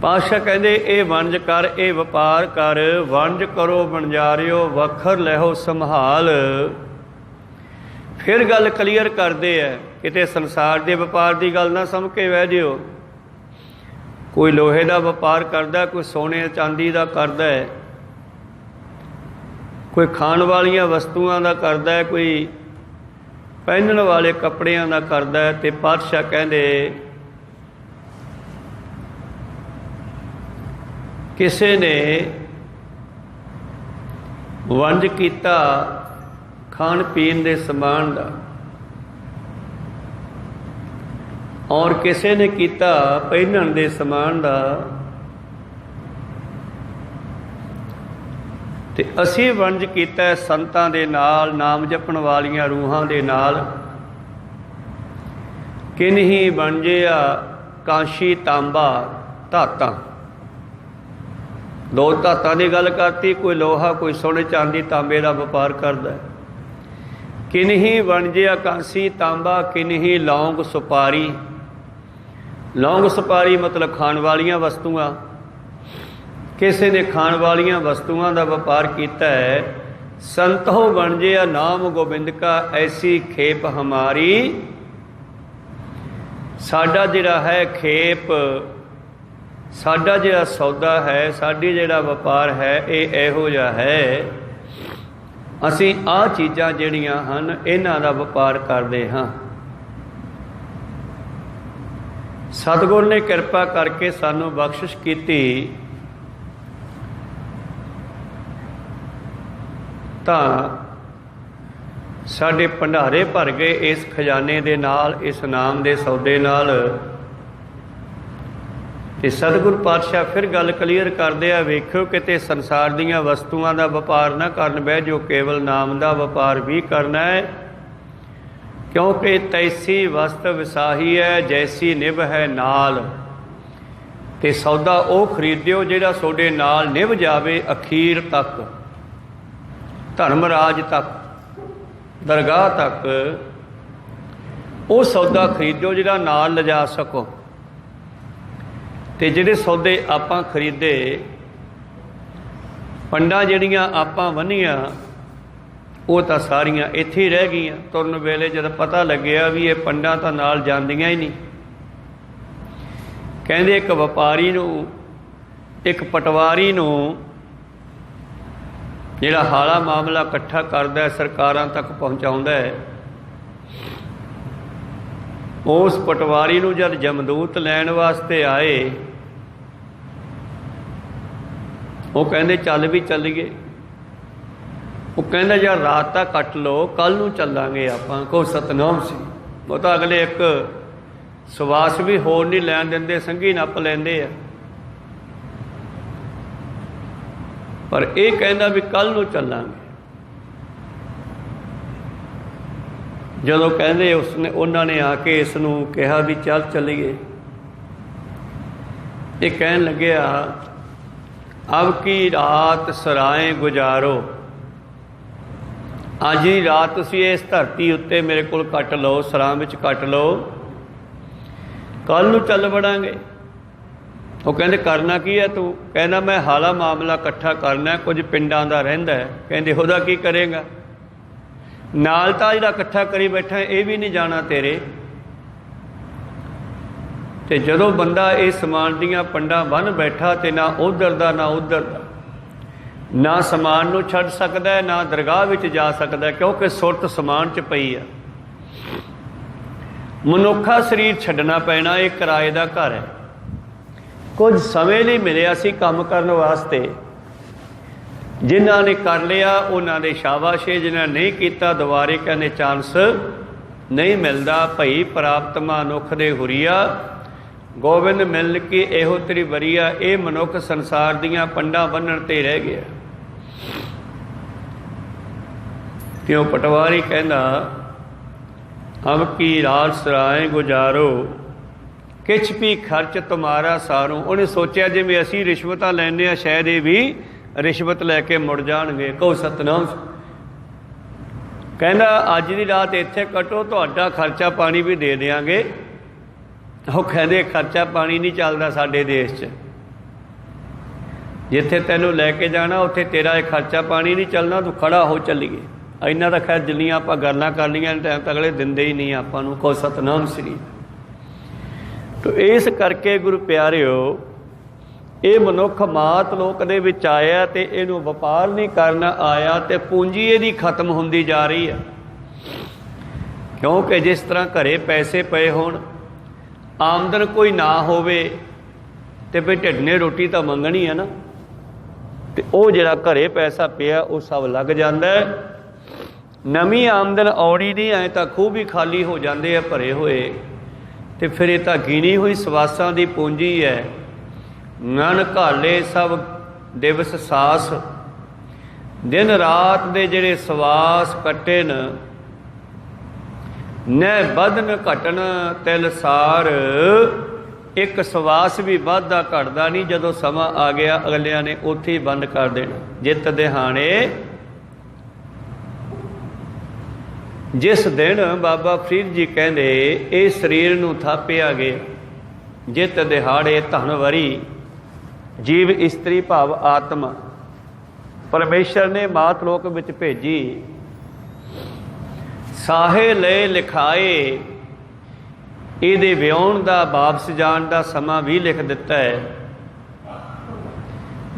ਪਾਤਸ਼ਾਹ ਕਹਿੰਦੇ ਇਹ ਵਣਜ ਕਰ, ਇਹ ਵਪਾਰ ਕਰ, ਵਣਜ ਕਰੋ ਵਣਜਾਰਿਓ, ਵਖਰ ਲਹੋ ਸੰਭਾਲ। ਫਿਰ ਗੱਲ ਕਲੀਅਰ ਕਰਦੇ ਹੈ, ਕਿਤੇ ਸੰਸਾਰ ਦੇ ਵਪਾਰ ਦੀ ਗੱਲ ਨਾ ਸਮਝ ਕੇ ਬਹਿ ਜਿਓ। ਕੋਈ ਲੋਹੇ ਦਾ ਵਪਾਰ ਕਰਦਾ, ਕੋਈ ਸੋਨੇ ਚਾਂਦੀ ਦਾ ਕਰਦਾ ਹੈ, ਕੋਈ ਖਾਣ ਵਾਲੀਆਂ ਵਸਤੂਆਂ ਦਾ ਕਰਦਾ ਹੈ, ਕੋਈ ਪਹਿਨਣ ਵਾਲੇ ਕੱਪੜਿਆਂ ਦਾ ਕਰਦਾ ਹੈ। ਤੇ ਪਾਤਸ਼ਾਹ ਕਹਿੰਦੇ ਕਿਸੇ ਨੇ ਵੰਡ ਕੀਤਾ ਖਾਣ ਪੀਣ ਦੇ ਸਮਾਨ ਦਾ, ਔਰ ਕਿਸੇ ਨੇ ਕੀਤਾ ਪਹਿਨਣ ਦੇ ਸਮਾਨ ਦਾ, ਤੇ ਅਸੀਂ ਵੰਜ ਕੀਤਾ ਸੰਤਾਂ ਦੇ ਨਾਲ, ਨਾਮ ਜਪਣ ਵਾਲੀਆਂ ਰੂਹਾਂ ਦੇ ਨਾਲ। ਕਿਨਹੀ ਵੰਜਿਆ ਕਾਂਸ਼ੀ ਤਾਂਬਾ ਧਾਤਾਂ, ਦੋ ਧਾਤਾਂ ਦੀ ਗੱਲ ਕਰਤੀ, ਕੋਈ ਲੋਹਾ ਕੋਈ ਸੋਨੇ ਚਾਂਦੀ ਤਾਂਬੇ ਦਾ ਵਪਾਰ ਕਰਦਾ। ਕਿਨਹੀ ਵੰਜਿਆ ਕਾਂਸੀ ਤਾਂਬਾ, ਕਿਨਹੀ ਲੌਂਗ ਸੁਪਾਰੀ। ਲੌਂਗ ਸੁਪਾਰੀ ਮਤਲਬ ਖਾਣ ਵਾਲੀਆਂ ਵਸਤੂਆਂ। ਕਿਸੇ ਨੇ ਖਾਣ ਵਾਲੀਆਂ ਵਸਤੂਆਂ ਦਾ ਵਪਾਰ ਕੀਤਾ ਹੈ। ਸੰਤੋ ਵਣਜਿਆ ਨਾਮ ਗੋਬਿੰਦ ਕਾ, ਐਸੀ ਖੇਪ ਹਮਾਰੀ। ਸਾਡਾ ਜਿਹੜਾ ਹੈ ਖੇਪ, ਸਾਡਾ ਜਿਹੜਾ ਸੌਦਾ ਹੈ, ਸਾਡੀ ਜਿਹੜਾ ਵਪਾਰ ਹੈ, ਇਹ ਇਹੋ ਜਿਹਾ ਹੈ। ਅਸੀਂ ਆਹ ਚੀਜ਼ਾਂ ਜਿਹੜੀਆਂ ਹਨ ਇਹਨਾਂ ਦਾ ਵਪਾਰ ਕਰਦੇ ਹਾਂ। ਸਤਿਗੁਰ ਨੇ ਕਿਰਪਾ ਕਰਕੇ ਸਾਨੂੰ ਬਖਸ਼ਿਸ਼ ਕੀਤੀ ਤਾਂ ਸਾਡੇ ਭੰਡਾਰੇ ਭਰ ਗਏ ਇਸ ਖਜ਼ਾਨੇ ਦੇ ਨਾਲ, ਇਸ ਨਾਮ ਦੇ ਸੌਦੇ ਨਾਲ। ਤੇ ਸਤਿਗੁਰ ਪਾਤਸ਼ਾਹ ਫਿਰ ਗੱਲ ਕਲੀਅਰ ਕਰਦੇ ਆ, ਵੇਖਿਓ ਕਿਤੇ ਸੰਸਾਰ ਦੀਆਂ ਵਸਤੂਆਂ ਦਾ ਵਪਾਰ ਨਾ ਕਰਨ ਬਹਿ ਜੋ, ਕੇਵਲ ਨਾਮ ਦਾ ਵਪਾਰ ਵੀ ਕਰਨਾ ਹੈ। ਕਿਉਂਕਿ ਤੈਸੀ ਵਸਤ ਵਿਸਾਹੀ ਹੈ, ਜੈਸੀ ਨਿਭ ਹੈ ਨਾਲ। ਤੇ ਸੌਦਾ ਉਹ ਖਰੀਦਿਓ ਜਿਹੜਾ ਤੁਹਾਡੇ ਨਾਲ ਨਿਭ ਜਾਵੇ ਅਖੀਰ ਤੱਕ, ਧਰਮਰਾਜ ਤੱਕ, ਦਰਗਾਹ ਤੱਕ। ਉਹ ਸੌਦਾ ਖਰੀਦੋ ਜਿਹੜਾ ਨਾਲ ਲਿਜਾ ਸਕੋ। ਤੇ ਜਿਹੜੇ ਸੌਦੇ ਆਪਾਂ ਖਰੀਦੇ, ਪੰਡਾਂ ਜਿਹੜੀਆਂ ਆਪਾਂ ਬੰਨ੍ਹੀਆਂ, ਉਹ ਤਾਂ ਸਾਰੀਆਂ ਇੱਥੇ ਹੀ ਰਹਿ ਗਈਆਂ। ਤੁਰਨ ਵੇਲੇ ਜਦ ਪਤਾ ਲੱਗਿਆ ਵੀ ਇਹ ਪੰਡਾਂ ਤਾਂ ਨਾਲ ਜਾਂਦੀਆਂ ਹੀ ਨਹੀਂ। ਕਹਿੰਦੇ ਇੱਕ ਵਪਾਰੀ ਨੂੰ, ਇੱਕ ਪਟਵਾਰੀ ਨੂੰ ਜਿਹੜਾ ਹਾਲਾ ਮਾਮਲਾ ਇਕੱਠਾ ਕਰਦਾ, ਸਰਕਾਰਾਂ ਤੱਕ ਪਹੁੰਚਾਉਂਦਾ ਹੈ, ਉਸ ਪਟਵਾਰੀ ਨੂੰ ਜਦ ਜਮਦੂਤ ਲੈਣ ਵਾਸਤੇ ਆਏ, ਉਹ ਕਹਿੰਦੇ ਚੱਲ ਵੀ ਚੱਲੀਏ। ਉਹ ਕਹਿੰਦਾ ਯਾਰ ਰਾਤ ਤਾਂ ਕੱਟ ਲਓ, ਕੱਲ੍ਹ ਨੂੰ ਚੱਲਾਂਗੇ ਆਪਾਂ। ਕੋ ਸਤਨਾਮ ਸੀ। ਉਹ ਤਾਂ ਅਗਲੇ ਇੱਕ ਸਵਾਸ ਵੀ ਹੋਰ ਨਹੀਂ ਲੈਣ ਦਿੰਦੇ, ਸੰਘੀ ਨੱਪ ਲੈਂਦੇ ਆ। ਪਰ ਇਹ ਕਹਿੰਦਾ ਵੀ ਕੱਲ੍ਹ ਨੂੰ ਚੱਲਾਂਗੇ। ਜਦੋਂ ਕਹਿੰਦੇ ਉਹਨਾਂ ਨੇ ਆ ਕੇ ਇਸ ਨੂੰ ਕਿਹਾ ਵੀ ਚੱਲ ਚੱਲੀਏ, ਇਹ ਕਹਿਣ ਲੱਗਿਆ ਅਬ ਕੀ ਰਾਤ ਸਰਾਏ ਗੁਜ਼ਾਰੋ, ਅੱਜ ਦੀ ਰਾਤ ਤੁਸੀਂ ਇਸ ਧਰਤੀ ਉੱਤੇ ਮੇਰੇ ਕੋਲ ਕੱਟ ਲਓ, ਸਰਾਂ ਵਿੱਚ ਕੱਟ ਲਓ, ਕੱਲ੍ਹ ਨੂੰ ਚੱਲ ਵੜਾਂਗੇ। ਉਹ ਕਹਿੰਦੇ ਕਰਨਾ ਕੀ ਹੈ ਤੂੰ? ਕਹਿੰਦਾ ਮੈਂ ਹਾਲਾ ਮਾਮਲਾ ਇਕੱਠਾ ਕਰਨਾ, ਕੁਝ ਪਿੰਡਾਂ ਦਾ ਰਹਿੰਦਾ ਹੈ। ਕਹਿੰਦੇ ਉਹਦਾ ਕੀ ਕਰੇਗਾ? ਨਾਲ ਤਾਂ ਜਿਹੜਾ ਇਕੱਠਾ ਕਰੀ ਬੈਠਾ ਇਹ ਵੀ ਨਹੀਂ ਜਾਣਾ ਤੇਰੇ। ਤੇ ਜਦੋਂ ਬੰਦਾ ਇਹ ਸਮਾਨ ਦੀਆਂ ਪੰਡਾਂ ਬੰਨ੍ਹ ਬੈਠਾ ਤੇ ਨਾ ਉੱਧਰ ਦਾ ਨਾ ਉੱਧਰ ਦਾ, ਨਾ ਸਮਾਨ ਨੂੰ ਛੱਡ ਸਕਦਾ, ਨਾ ਦਰਗਾਹ ਵਿੱਚ ਜਾ ਸਕਦਾ, ਕਿਉਂਕਿ ਸੁਰਤ ਸਮਾਨ 'ਚ ਪਈ ਆ। ਮਨੁੱਖਾ ਸਰੀਰ ਛੱਡਣਾ ਪੈਣਾ। ਇਹ ਕਿਰਾਏ ਦਾ ਘਰ ਹੈ। ਕੁਝ ਸਮੇਂ ਲਈ ਮਿਲਿਆ ਸੀ ਕੰਮ ਕਰਨ ਵਾਸਤੇ। ਜਿਨ੍ਹਾਂ ਨੇ ਕਰ ਲਿਆ ਉਹਨਾਂ ਦੇ ਸ਼ਾਬਾਸ਼ ਹੈ, ਜਿਨ੍ਹਾਂ ਨਹੀਂ ਕੀਤਾ ਦੁਬਾਰੇ ਕਹਿੰਦੇ ਚਾਂਸ ਨਹੀਂ ਮਿਲਦਾ। ਭਈ ਪ੍ਰਾਪਤ ਮਨੁੱਖ ਦੇ ਹੁਰੀਆ, ਗੋਬਿੰਦ ਮਿਲਣ ਕੀ ਇਹੋ ਤੇਰੀ ਵਰੀਆ। ਇਹ ਮਨੁੱਖ ਸੰਸਾਰ ਦੀਆਂ ਪੰਡਾਂ ਬੰਨ੍ਹਣ ਤੇ ਰਹਿ ਗਿਆ। ਕਿਉਂ? ਪਟਵਾਰੀ ਕਹਿੰਦਾ ਅਬ ਕੀ ਰਾਤ ਸਰਾਏ ਗੁਜ਼ਾਰੋ, ਕਿਛ ਵੀ ਖਰਚ ਤੁਮਾਰਾ ਸਾਰੂ। ਉਹਨੇ ਸੋਚਿਆ ਜਿਵੇਂ ਅਸੀਂ ਰਿਸ਼ਵਤਾਂ ਲੈਂਦੇ ਹਾਂ, ਸ਼ਾਇਦ ਇਹ ਵੀ ਰਿਸ਼ਵਤ ਲੈ ਕੇ ਮੁੜ ਜਾਣਗੇ। ਕਹੋ ਸਤਨਾਮ। ਕਹਿੰਦਾ ਅੱਜ ਦੀ ਰਾਤ ਇੱਥੇ ਕੱਟੋ, ਤੁਹਾਡਾ ਖਰਚਾ ਪਾਣੀ ਵੀ ਦੇ ਦਿਆਂਗੇ। ਉਹ ਕਹਿੰਦੇ ਖਰਚਾ ਪਾਣੀ ਨਹੀਂ ਚੱਲਦਾ ਸਾਡੇ ਦੇਸ਼ 'ਚ। ਜਿੱਥੇ ਤੈਨੂੰ ਲੈ ਕੇ ਜਾਣਾ ਉੱਥੇ ਤੇਰਾ ਇਹ ਖਰਚਾ ਪਾਣੀ ਨਹੀਂ ਚੱਲਣਾ, ਤੂੰ ਖੜਾ ਹੋ ਚੱਲੀਏ। ਇਹਨਾਂ ਦਾ ਖੈਰ ਜਿੰਨੀਆਂ ਆਪਾਂ ਗੱਲਾਂ ਕਰ ਲਈਆਂ ਟਾਈਮ ਤਾਂ ਅਗਲੇ ਦਿੰਦੇ ਹੀ ਨਹੀਂ ਆਪਾਂ ਨੂੰ। ਕਹੋ ਸਤਨਾਮ ਸ੍ਰੀ। ਤੋ ਇਸ ਕਰਕੇ ਗੁਰੂ ਪਿਆਰਿਓ, ਇਹ ਮਨੁੱਖ ਮਾਤ ਲੋਕ ਦੇ ਵਿੱਚ ਆਇਆ ਤੇ ਇਹਨੂੰ ਵਪਾਰ ਨਹੀਂ ਕਰਨਾ ਆਇਆ, ਤੇ ਪੂੰਜੀ ਇਹਦੀ ਖਤਮ ਹੁੰਦੀ ਜਾ ਰਹੀ ਹੈ। ਕਿਉਂਕਿ ਜਿਸ ਤਰ੍ਹਾਂ ਘਰੇ ਪੈਸੇ ਪਏ ਹੋਣ, ਆਮਦਨ ਕੋਈ ਨਾ ਹੋਵੇ ਤੇ ਫਿਰ ਢਿੱਡ ਨੇ ਰੋਟੀ ਤਾਂ ਮੰਗਣੀ ਹੈ ਨਾ। ਤੇ ਉਹ ਜਿਹੜਾ ਘਰੇ ਪੈਸਾ ਪਿਆ ਉਹ ਸਭ ਲੱਗ ਜਾਂਦਾ। ਨਵੀਂ ਆਮਦਨ ਔੜੀ ਨਹੀਂ, ਐਂ ਤਾਂ ਖੂਹ ਵੀ ਖਾਲੀ ਹੋ ਜਾਂਦੇ ਆ ਭਰੇ ਹੋਏ। ਤੇ ਫਿਰ ਇਹ ਤਾਂ ਗਿਣੀ ਹੋਈ ਸਵਾਸਾਂ ਦੀ ਪੂੰਜੀ ਹੈ। ਨਨ ਘਾਲੇ ਸਭ ਦਿਵਸ ਸਾਸ, ਦਿਨ ਰਾਤ ਦੇ ਜਿਹੜੇ ਸਵਾਸ ਕੱਟੇ ਨ, ਨੈ ਬਦਨ ਘਟਨ ਤਿਲ ਸਾਰ। ਇੱਕ ਸਵਾਸ ਵੀ ਵੱਧਦਾ ਘਟਦਾ ਨਹੀਂ। ਜਦੋਂ ਸਮਾਂ ਆ ਗਿਆ ਅਗਲਿਆਂ ਨੇ ਉੱਥੇ ਹੀ ਬੰਦ ਕਰ ਦੇਣਾ। ਜਿੱਤ ਦਿਹਾਣੇ ਜਿਸ ਦਿਨ ਬਾਬਾ ਫਰੀਦ ਜੀ ਕਹਿੰਦੇ ਇਹ ਸਰੀਰ ਨੂੰ ਥਾਪਿਆ ਗਿਆ, ਜਿੱਤ ਦਿਹਾੜੇ ਧਨਵਰੀ ਜੀਵ ਇਸਤਰੀ ਭਾਵ ਆਤਮਾ ਪਰਮੇਸ਼ਰ ਨੇ ਮਾਤ ਲੋਕ ਵਿੱਚ ਭੇਜੀ। ਸਾਹੇ ਲਏ ਲਿਖਾਏ, ਇਹਦੇ ਵਿਆਹੁਣ ਦਾ ਵਾਪਸ ਜਾਣ ਦਾ ਸਮਾਂ ਵੀ ਲਿਖ ਦਿੱਤਾ ਹੈ।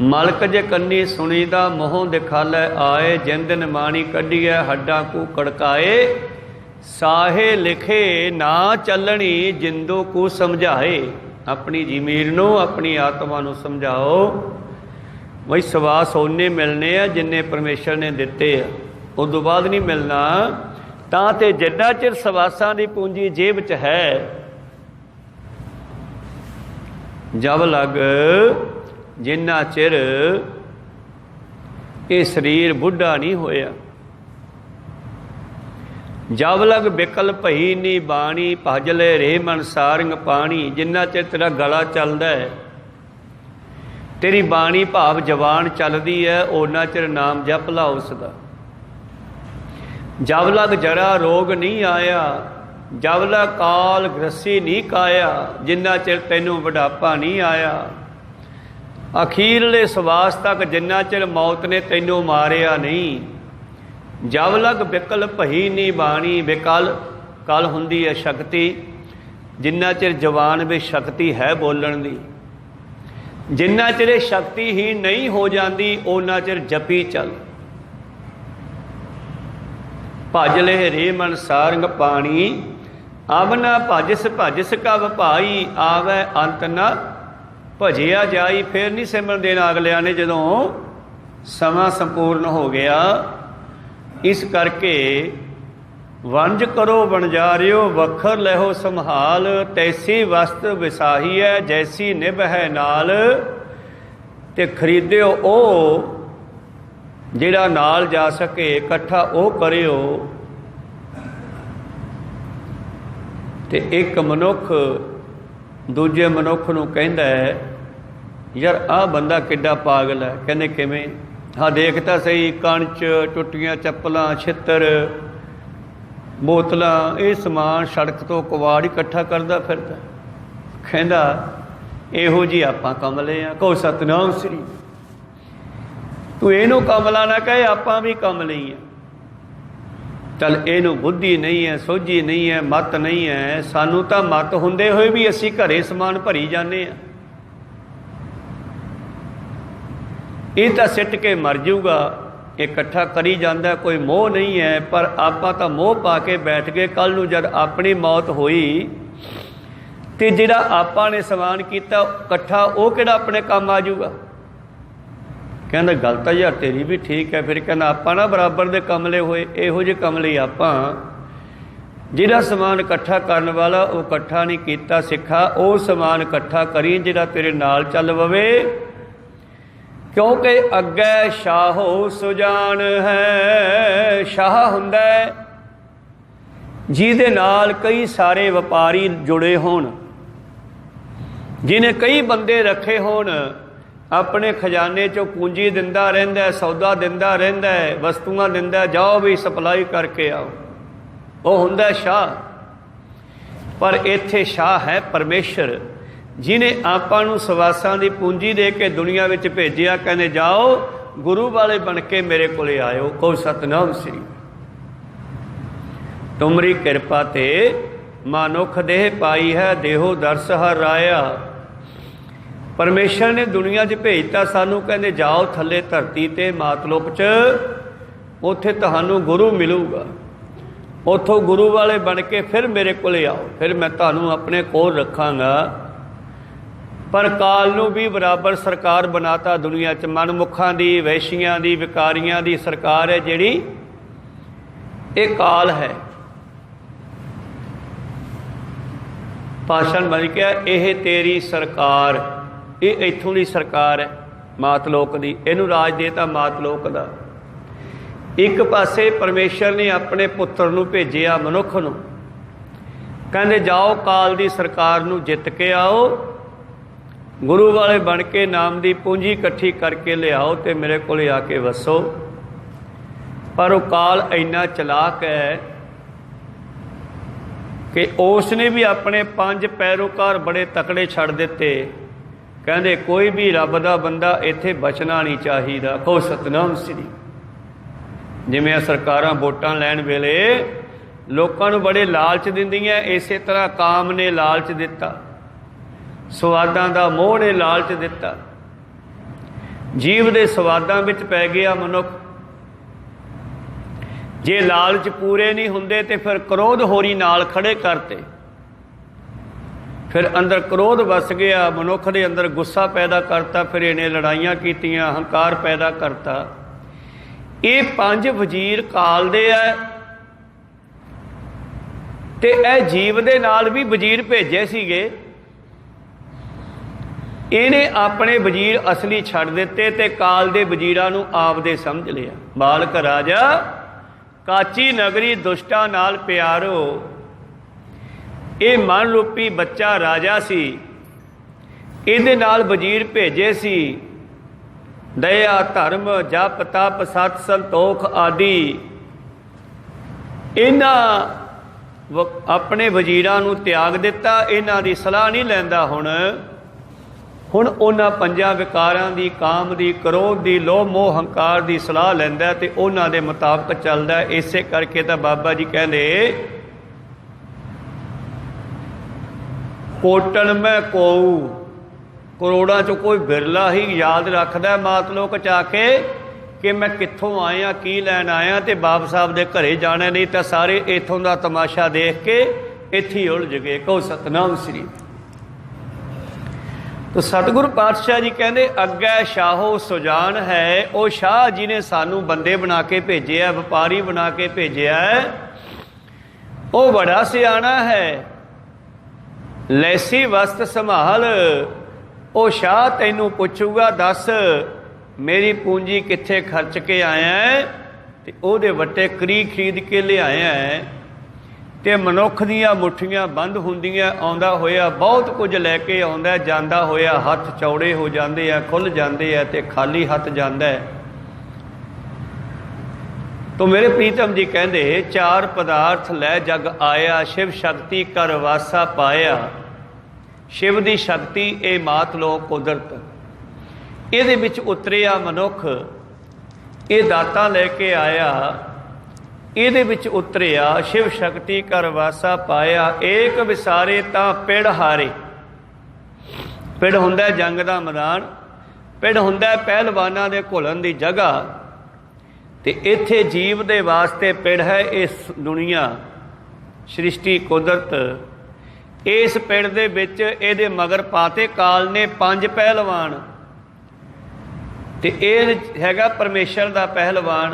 ਮਲਕ ਜੇ ਕੰਨੀ ਸੁਣੀ ਦਾ ਮੋਹ ਦਿਖਾਲੇ ਆਏ, ਜਿੰਦਨ ਮਾਣੀ ਕੱਢੀਐ ਹੱਡਾਂ ਕੂ ਕੜਕਾਏ। ਸਾਹੇ ਲਿਖੇ ਨਾ ਚੱਲਣੀ, ਜਿੰਦੋ ਕੂ ਸਮਝਾਏ। ਆਪਣੀ ਜ਼ਮੀਰ ਨੂੰ, ਆਪਣੀ ਆਤਮਾ ਨੂੰ ਸਮਝਾਓ ਬਈ ਸਵਾਸ ਓਨੇ ਮਿਲਣੇ ਆ ਜਿੰਨੇ ਪਰਮੇਸ਼ਰ ਨੇ ਦਿੱਤੇ ਆ, ਉਦੋਂ ਬਾਅਦ ਨਹੀਂ ਮਿਲਣਾ। ਤਾਂ ਤੇ ਜਿੰਨਾ ਚਿਰ ਸਵਾਸਾਂ ਦੀ ਪੂੰਜੀ ਜੇਬ 'ਚ ਹੈ, ਜਬ ਲੱਗ ਜਿੰਨਾ ਚਿਰ ਇਹ ਸਰੀਰ ਬੁੱਢਾ ਨਹੀਂ ਹੋਇਆ। ਜਬ ਲਗ ਬਿਕਲ ਭਈ ਨੀ ਬਾਣੀ, ਭਜ ਲੈ ਰੇ ਮਨ ਸਾਰੰਗ ਪਾਣੀ। ਜਿੰਨਾ ਚਿਰ ਤੇਰਾ ਗਲਾ ਚੱਲਦਾ ਹੈ, ਤੇਰੀ ਬਾਣੀ ਭਾਵ ਜਵਾਨ ਚੱਲਦੀ ਹੈ, ਓਨਾ ਚਿਰ ਨਾਮ ਜਪ ਲਾ ਉਸ ਦਾ। ਜਬ ਲਗ ਜਰਾ ਰੋਗ ਨਹੀਂ ਆਇਆ, ਜਬ ਲਗ ਕਾਲ ਗ੍ਰਸੀ ਨਹੀਂ ਕਾਇਆ। ਜਿੰਨਾ ਚਿਰ ਤੈਨੂੰ ਬੁਢਾਪਾ ਨਹੀਂ ਆਇਆ, ਅਖੀਰਲੇ ਸਵਾਸ ਤੱਕ ਜਿੰਨਾ ਚਿਰ ਮੌਤ ਨੇ ਤੈਨੂੰ ਮਾਰਿਆ ਨਹੀਂ। ਜਬ ਲਗ ਬਿਕਲ ਭਈ ਨੀ ਬਾਣੀ, ਬਿਕਲ ਕਲ ਹੁੰਦੀ ਹੈ ਸ਼ਕਤੀ। ਜਿੰਨਾ ਚਿਰ ਜਵਾਨ ਵਿੱਚ ਸ਼ਕਤੀ ਹੈ ਬੋਲਣ ਦੀ, ਜਿੰਨਾ ਚਿਰ ਸ਼ਕਤੀ ਹੀ ਨਹੀਂ ਹੋ ਜਾਂਦੀ ਓਨਾ ਚਿਰ ਜਪੀ ਚੱਲ। भज ले रे मन सारंग पानी, अब न भजस भजस कब भाई, आवे अंत न भजिया जाई। फिर नहीं सिमरन देना अगलिया ने जदों समा संपूर्ण हो गया। इस करके वंज करो वणजारियो, वखर लहो संभाल, तैसी वस्त विसाही है जैसी निभ है नाल। ते खरीदियो ओ जिहड़ा नाल जा सके, इकट्ठा ओ करियो। ते एक मनुख दूजे मनुख नूं कहंदा है, यार आ बंदा किड्डा पागल है। कहने किवें? हाँ देख तां सही, कंच टुट्टियां चप्पलां छित्तर बोतलां ये समान सड़क तो कवाड़ इकट्ठा करदा फिरदा। कहंदा इहो जी आपां कमले आ। कहो सतनाम श्री। तू इहनूं कमला ना कहे, आपां भी कमले ही आ। चल इहनूं बुद्धि नहीं है, सोझी नहीं है, मत नहीं है। सानू तां मत हुंदे होए भी असीं घरे समान भरी जाने आ। ये तां सिੱਟ के मर जाऊगा, इकट्ठा करी जाता, कोई मोह नहीं है। पर आपां तां मोह पा के बैठ गए। कल नूं जद अपनी मौत होई ते जिहड़ा आपां ने समान कीता इकट्ठा, वो किहड़ा अपने काम आ जाऊगा? कहंदा गल तां यार तेरी भी ठीक है। फिर कहंदा आपां ना बराबर दे कमले होए, इहो जे कमले आपां। जिहड़ा समान इकट्ठा करन वाला वो इकट्ठा नहीं कीता, सिखा वो समान इकट्ठा करी जिहड़ा तेरे नाल चल पवे। क्योंकि अगे शाहो सुजान है। शाह हुंदा जिहदे नाल कई सारे व्यापारी जुड़े होण, जिन्हें कई बंदे रखे होण, अपने खजाने चों पूंजी दिंदा रहिंदा है, सौदा दिंदा रहिंदा है, वस्तुआं दिंदा, जाओ भी सप्लाई करके आओ। वो हुंदा शाह। पर इत्थे शाह है परमेश्वर, जिन्हें आपां नूं सवासां दी पूंजी दे के दुनिया विच भेजिया। कहने जाओ गुरु वाले बन के मेरे कोले आयो। कहो सतनाम श्री। तुमरी कृपा ते मानुख देह पाई है, देहो दर्श हर राया। परमेश्वर ने दुनिया च भेजता सानू, कहने जाओ थले धरती ते मातलोक च, उत्थे तुहानू गुरु मिलूगा। उथों गुरु वाले बन के फिर मेरे कोले आओ, फिर मैं तुहानू अपने कोल रखांगा। पर काल नूं भी बराबर सरकार बनाता दुनिया च। मनमुखां दी, वैशियां दी, विकारियां दी सरकार है जिहड़ी, ये काल है। भाषण बन गया, यह तेरी सरकार, ये इत्थों दी सरकार है मातलोक दी। इहनूं राज देता मातलोक दा। एक पासे परमेश्वर ने अपने पुत्र नूं भेजिया मनुख नूं, कहंदे जाओ काल दी सरकार नूं जित के आओ, गुरु वाले बन के नाम की पूंजी इकट्ठी करके लियाओ तो मेरे को आके वसो। पर वो काल इन्ना चलाक है कि उसने भी अपने 5 पैरोकार बड़े तकड़े छड़ दिते। कहंदे कोई भी रब दा बंदा इत्थे बचना नहीं चाहिए। कहो सतनाम श्री। जिवें सरकारां वोटां लैण वेले लोकां नूं बड़े लालच दिंदियां, इसे तरह काम ने लालच दिता, स्वादां दा मोह ने लालच दिता। जीव दे स्वादां विच पै गया मनुख। जे लालच पूरे नहीं हुंदे ते फिर क्रोध होरी नाल खड़े करते, फिर अंदर क्रोध वस गया, मनुख दे अंदर गुस्सा पैदा करता, फिर इन्हें लड़ाइयां कीतियां, हंकार पैदा करता। ये 5 वजीर काल दे है ते ए जीव दे नाल भी वजीर भेजे सीगे। इन्हें अपने वजीर असली छड़ दिते ते काल दे वजीरां नूं आपदे समझ लिया। बालक राजा काची नगरी दुष्टां नाल प्यारो। ये मन रूपी बच्चा राजा सी, इहदे नाल वजीर भेजे सी। दया धर्म जप तप सत संतोख आदि इन्हां अपने वजीरां नूं त्याग दिता। इन्हां दी सलाह नहीं लैंदा। हुण उन्हां 5 विकारां दी, काम दी, क्रोध दी, लोभ मोह हंकार दी सलाह लैंदा ते उन्हां दे मुताबक चलदा। इसे करके तां बाबा जी कहंदे कोटन में कोऊ, करोड़ां चों कोई बिरला ही याद रखदा मातलोक च आके कि मैं कित्थों आया, की लैन आया, तो बाप साहब के घरे जाना, नहीं तो सारे इत्थों का तमाशा देख के इत्थे ही उलझ गए। कहो सतनाम श्री। तो सतगुरु पातशाह जी कहते अग्गै शाहो सुजान है, वो शाह जी ने सानू बंदे बना के भेजे है, व्यापारी बना के भेजे है, वो बड़ा सियाना है। लैसी वस्त संभाल, वो शाह तैनू पुछूगा दस मेरी पूंजी कित्थे खर्च के आया है, ते ओहदे वट्टे करी खरीद के लिआया है, ते मनुख दियां मुठियां बंद हुंदियां आउंदा होया बहुत कुछ लैके आउंदा, जांदा होया हथ चौड़े हो जाते हैं, खुल जाते हैं, ते खाली हथ जांदा है। तो मेरे प्रीतम जी कहते चार पदार्थ लै जग आया, शिव शक्ति कर वासा पाया। शिव की शक्ति ये मात लो कुदरत, ये उतरिया मनुख, ये दाता लैके आया, ये उतरिया शिव शक्ति कर वासा पाया। एक विसारे ता पिड़ हारे, पिड़ हुंदा जंग का मैदान, पिड़ हुंदा पहलवाना दे घुलन की जगह, तो इत्थे जीव दे वास्ते पिड़ है इस दुनिया सृष्टि कुदरत। इस पिड़ दे विच इहदे मगर पाते काल ने 5 पहलवान, तो यह हैगा परमेश्वर का पहलवान।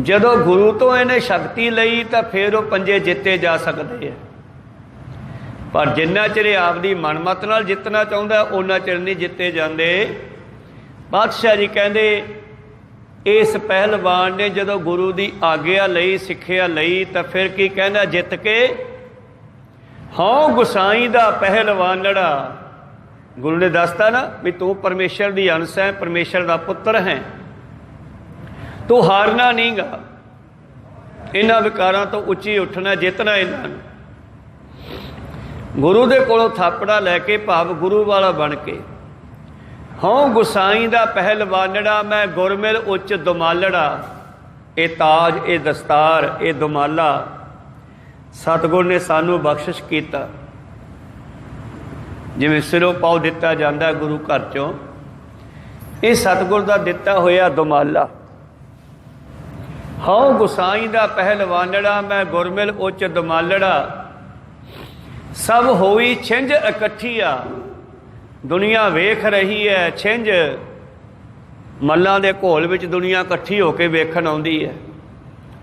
जदों गुरु तो इन्हें शक्ति लई तो फिर वो 5 जिते जा सकते हैं, पर जिन्ना चिर आपदी मनमत नाल जितना चाहुंदा उन्ना चिर नहीं जिते जाते। पातशाह जी कहते इस पहलवान ने जदों गुरु की आग्या लई, सिक्ख्या लई, तो फिर की कहना जित के हाँ गुसाई दा पहलवानड़ा। गुरु ने दसता ना भी तू परमेश्वर की अंश है, परमेश्वर का पुत्र है, तू हारना नहीं गा, इन्हां विकारां तो उच्ची उठना, जितना इन्हां। गुरु दे कोलों थापड़ा लैके भाव गुरु वाला बन के हाँ गुसाई दा पहलवानड़ा, मैं गुरमिल उच्च दुमालड़ा। ये ताज, ये दस्तार, ये दुमाला सतगुर ने सानू बख्शिश कीता। जिवें सिरों पाओ दिता जाता गुरु घर चों, ये सतगुर का दिता होया दुमाला। हाँ गुसाई दा पहलवानड़ा, मैं गुरमिल उच्च दुमालड़ा। सब होई छिंज इकट्ठिया, दुनिया वेख रही है छिंज, मल्लां दे घोल विच दुनिया इकट्ठी होकर वेखण आउंदी है,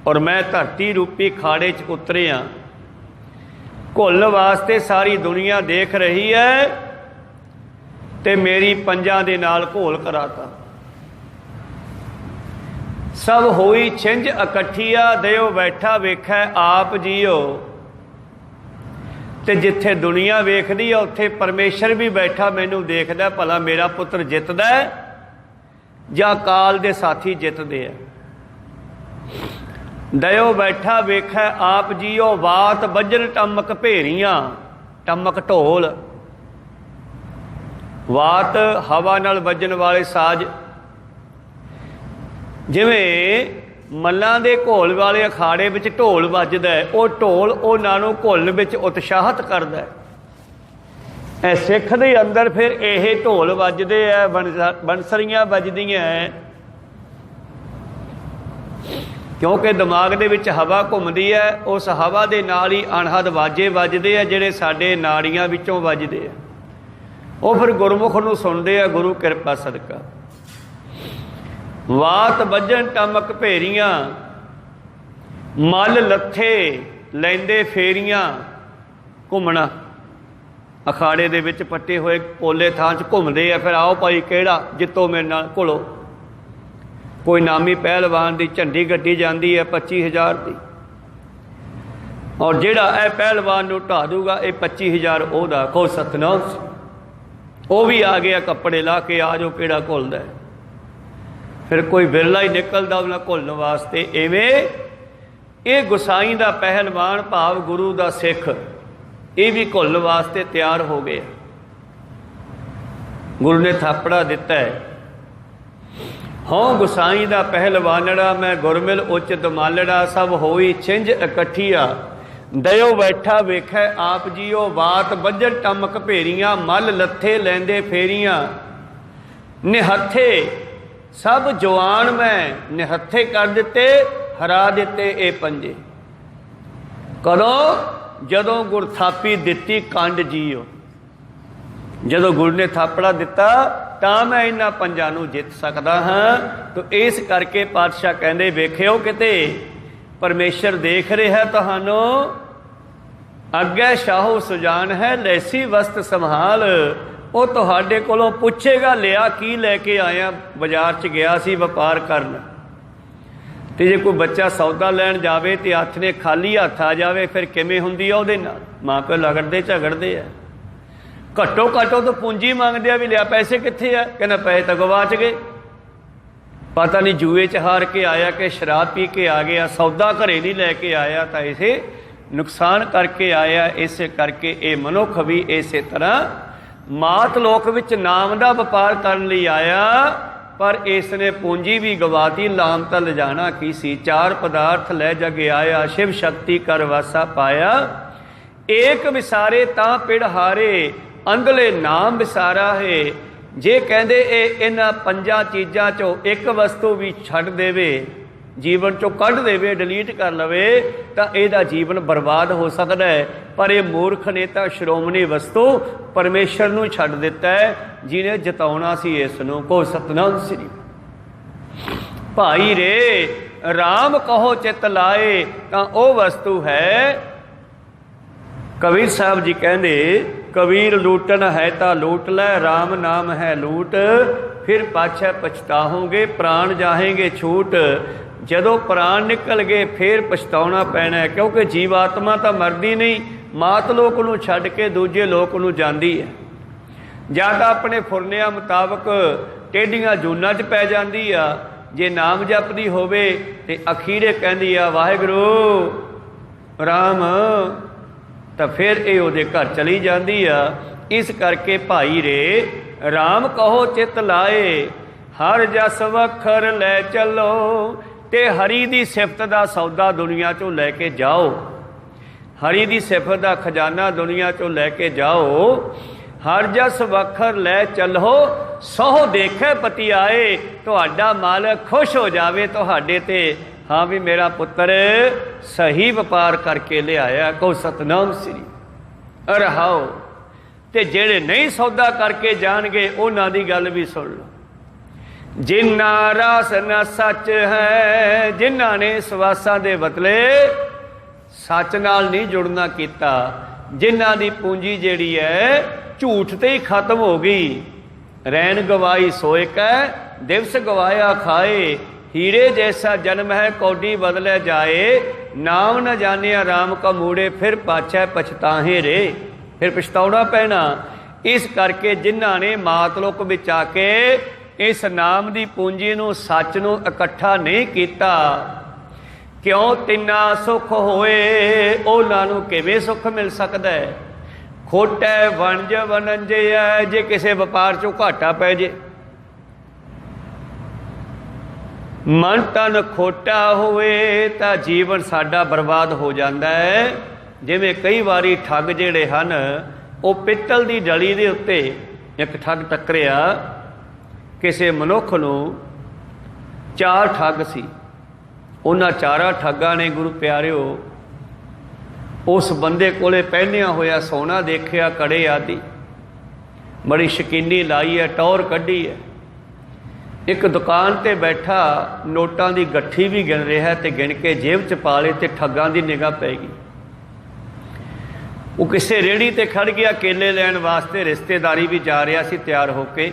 और मैं धरती रूपी खाड़े च उतरिया। घुल वास्ते सारी दुनिया देख रही है, ते मेरी पंजां दे नाल घोल कराता। सब होई छिंज इकट्ठिया, दयो बैठा वेखै आप जियो। ते जिथे दुनिया वेखदी है उत्थे परमेश्वर भी बैठा मैनू देखदा, भला मेरा पुत्र जितदा है जां काल दे साथी जितदे है। दयो बैठा वेखै आप जियो, वात बजन टमक भेरियां। टमक ढोल, वात हवा नाल वजन वाले साज। जिवें मल्लां दे घोल वाले अखाड़े विच ढोल वजदा है, वो ढोल उन्हां नूं घुल विच उत्साहित करदा है। ए सिख दे अंदर फिर यह ढोल वजदे है, बंसरियां वजदियां है, क्योंकि दिमाग दे विच हवा घुमदी है, उस हवा दे नाल ही अणहद वाजे वजदे है जिहड़े साडे नाड़ियां विचों वजदे है। वो फिर गुरमुख नूं सुणदे आ गुरु किरपा सदका। वात बजन टमक भेरियां, मल लथे लैंदे फेरियां। घूमना अखाड़े दे विच पट्टे हुए पोले थां च घूमदे आ, फिर आओ भाई केड़ा जितो मेरे नाल घुलो। कोई नामी पहलवान की झंडी गड्डी जाती है 25,000 की, और जिहड़ा यह पहलवान नूं ढा दूगा ये 25,000 ओहदा। खो सतनाम, वो भी आ गया कपड़े ला के, आ जाओ केड़ा घुलदा है। फिर कोई बिरला ही निकलदा उन्हां घुलण वास्ते। इवें ये गुसाई का पहलवान भाव गुरु का सिख, ये भी घुलण वास्ते तैयार हो गए। गुरु ने थापड़ा दिता है, हाँ गुसाई का पहलवानड़ा, मैं गुरमिल उच्च दुमालड़ा। सब होई छिंज इकट्ठिया, दयो बैठा वेखै आप जियो। वात बजन टमक भेरियां, मल लथे लैंदे फेरियां। निहत्थे सब जवान मैं निहत्थे कर दिते, हरा दिते ए पंजे। कदों? जदों गुर थापी दिती कंड जीओ। जदों गुर ने थापड़ा दिता तां मैं इन्हां पंजां नूं जित सकदा हां। तो इस करके पातशाह कहंदे वेखिओ किते परमेश्वर देख रहा तुहानू, अगे शाहो सुजान है लैसी वस्त संभाल। वो तुहाडे कोलों पुछेगा लिया की लैके आया, बाजार च गया सी व्यापार करन। तो जे कोई बच्चा सौदा लैन जाए तो हथ ने खाली हथ आ जाए फिर किवें हुंदी आ उहदे नाल? मां प्यो लगड़दे झगड़दे आ, घट्टो घट्टो तो पूंजी मंगदे आ भी लिया पैसे कित्थे आ, कहना पैसे तो गवाच गए, पता नहीं जुए च हार के आया कि शराब पी के आ गया, सौदा घरे नहीं लैके आया, तो इसे नुकसान करके आया। इस करके ये मनुख भी इस तरह मात लोक विच नाम का व्यापार करने लई आया, पर इसने पूंजी भी गवाती, लामता लिजाना की सी। चार पदार्थ लै जग आया, शिव शक्ति कर वासा पाया। एक विसारे तां पिड़ हारे, अंधले नाम विसारा है। जे कहते इन्हां पंजां चीज़ां चों एक वस्तु भी छड्ड देवे, जीवन चों कढ़ देवे, डिलीट कर लवे, तो इहदा जीवन बर्बाद हो सकता है। पर यह मूर्ख ने तो श्रोमणी वस्तु परमेश्वर नूं छड्ड दिता है, जिन्हें जताउणा सी इस नूं। को सतनाम श्री भाई रे राम कहो चित लाए, तो वह वस्तु है। कबीर साहब जी कहते कबीर लूटन है ता लूट लै, राम नाम है लूट, फिर पाछे पछताओगे प्राण जाहेंगे छूट। जदों प्राण निकल गए फिर पछताउणा पैना है, क्योंकि जीवात्मा तो मरदी नहीं, मात लोक नूं छड्ड के दूजे लोक नूं जांदी है। जां तां अपने फुरनिਆਂ मुताबक टेढ़ियां जूनां 'च पै जांदी आ, जे नाम जपदी होवे ते अखीरे कहंदी आ वाहिगुरू राम, तो फिर ये उहदे घर चली जाती आ। इस करके भाई रे राम कहो चित लाए, हर जस वखर लै चलो, ते हरी दी सिफत दा सौदा दुनिया चों लैके जाओ, हरी दी सिफत दा खजाना दुनिया चों लैके जाओ। हर जस वखर लै चलो, सहो देखे पति आए, तुहाडा मालक खुश हो जावे तुहाडे ते, हाँ भी मेरा पुत्र सही व्यापार करके ले आया। को सतनाम श्री रहाओ। ते जेड़े नहीं सौदा करके जाणगे उन्हां दी गल भी सुन लो। जिन्ना रास न सच है, जिन्हां ने सवासां दे बदले सच नाल नहीं जुड़ना कीता, जिन्हां दी पूंजी जिहड़ी है झूठ ते ही खत्म हो गई। रैन गवाई सोए कै, दिवस गवाया खाए, हीरे जैसा जन्म है कौडी बदले जाए, नाम न जाने राम का मूड़े, फिर पाछै पछताहे रे, फिर पछताउणा पैना। इस करके जिन्हां ने मातलोक विच आके इस नाम की पूंजी नूं सच नूं इकट्ठा नहीं कीता, क्यों तिन्ना सुख होए, उन्हां नूं किवें सुख मिल सकदा है। खोटै वणज वणंजे है, जे किसी व्यापार चों घाटा पै जे, मन तन खोटा होए तो जीवन साडा बर्बाद हो जाता है। जिवें कई बारी ठग जिहड़े हन वो पित्तल की डली दे उत्ते एक ठग टकरिया, किसी मनुख नूं चार ठग सी, उन्हां चारां ठगां ने गुरु प्यारिओ उस बंदे कोले पहनिया होया सोना देखिया, कड़े आदि बड़ी शकीनी लाई है, टौर कढ़ी है। एक दुकान ते बैठा नोटां दी गट्ठी भी गिन रहा है, तो गिन के जेब च पा ले, तो ठगां दी निगाह पैगी। वो किसी रेहड़ी ते खड़ गया केले लैण वास्ते, रिश्तेदारी भी जा रहा सी तैयार होके,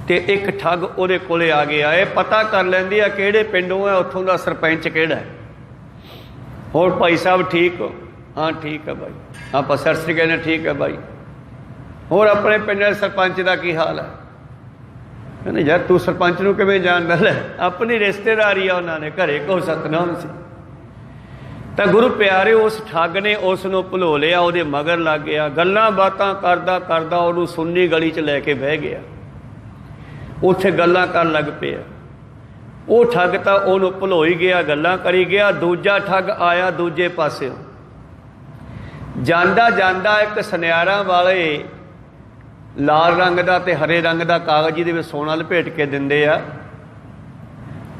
ते एक ठग उहदे कोले आ गया। ये पता कर लैंदी आ किहड़े पिंडों है, उत्थों दा सरपंच किहड़ा है। होर भाई साहब ठीक हो? हाँ ठीक है भाई। आप सर श्री कहने ठीक है भाई। होर अपने पिंड सरपंच का की हाल है? कहने यार तू सरपंच नूं किवें जाणदा? लै अपनी रिश्तेदारी आ उन्होंने घरे। को सतनाम सी। तो गुरु प्यारे उस ठग ने उसनूं भुलो लिया, उहदे मगर लग गया, गल्लां बातां करदा करदा उहनूं सुन्नी गली च लैके बह गया, उत्थे गल्लां कर लग पिया। वो ठग तो उहनूं भुलो ही गया, गल्लां करी गया। दूजा ठग आया दूजे पासिओं, जांदा जांदा एक सुनियारां वाले लाल रंग का ते हरे रंग का कागज़ जिहदे विच सोना लपेट के दिंदे आ,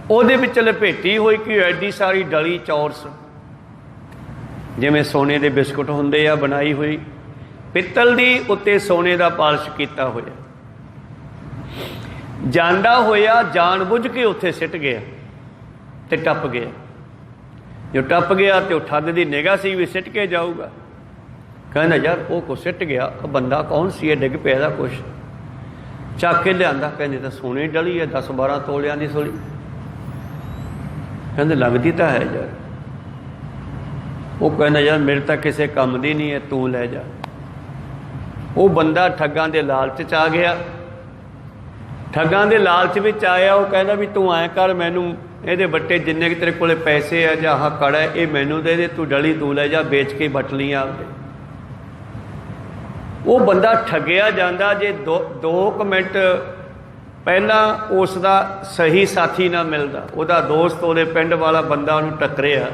उहदे विच लपेटी हुई कि एडी सारी डली चौरस जिवें सोने के बिस्कुट हुंदे आ बनाई हुई पित्तल दी, उत्ते सोने का पालिश किया होया। जांदा होया जान बुझ के उत्थे सिट गया ते टप गया। जो टप गया तो ठग की निगाह सी भी सिट के जाऊगा। कहना यार वो कुछ सिट गया, बंदा कौन सी डिग पिया कुछ चक के लिया। कहते तो सोने डली है 10-12 तोलियां की सोली। कहते लगती तो है यार। वो कहना यार मेरे तो किसी काम की नहीं है, तू लै जा। वो बंदा ठगां दे लालच च आ गया। ठगां दे लालच में आया, वो कहना भी तू ऐ कर, मैनू ये बट्टे जिन्ने कि तेरे कोले पैसे है जां कड़ा है ये मैनू दे दे, तू डली तू लै जा, बेच के बट ली आपके। वो बंदा ठगिया जाता जे दो मिनट पहला उसका सही साथी ना मिलता, वह दोस्त वो पिंड वाला बंदा उन्होंने टकरिया।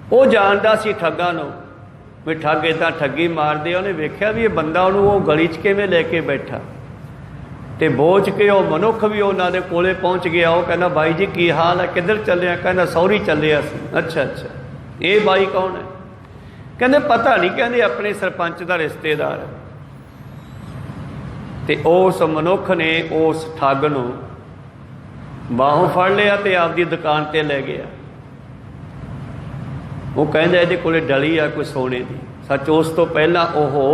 वो जानता सी ठगां नूं भी ठग इदा ठगी मारदे। उन्हें वेख्या भी ये बंदा उन्होंने गली च किवें लैके बैठा तो बोझ के वो मनुख भी उन्होंने कोले पहुँच गया। वो कहना बाई जी की हाल है, किधर चलिया? कहना सौरी चलिया सी। अच्छा अच्छा, ये बाई कौन है? कहते पता नहीं, कहते अपने सरपंच का रिश्तेदार है। तो उस मनुख ने उस ठग नूं बाहों फड़ लिया तो आपकी दुकान पर ले गया। वो कहता ये कोले डली आ कोई सोने की। सच उस तो पहला वो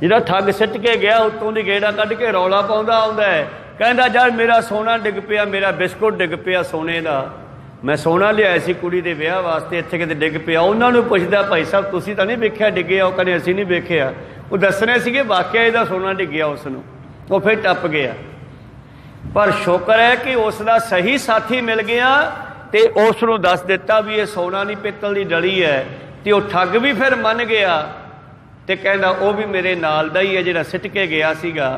जिहड़ा ठग सिट के गया उत्तों की गेड़ा कढ़ के रौला पाउंदा आउंदा है। कहता यार मेरा सोना डिग पिया, मेरा बिस्कुट डिग पिया सोने का, मैं सोना लिया सी कुड़ी के विआह वास्ते, इत्थे किते डिग पिया। उन्होंने पुछदा भाई साहब तुसीं तां नहीं वेख्या डिग्गिया? वो कहते असीं नहीं वेख्या। वो दसने सीगे वाकया इहदा सोना डिग्गिया उसनूं। वो फिर टप गया। पर शुक्र है कि उसका सही साथी मिल गया तो उसनूं दस दिता भी ये सोना नहीं पित्तल की डली है। तो वो ठग भी फिर मन गया तो कहना वो भी मेरे नाल दा ही है जिहड़ा सिट के गया सीगा।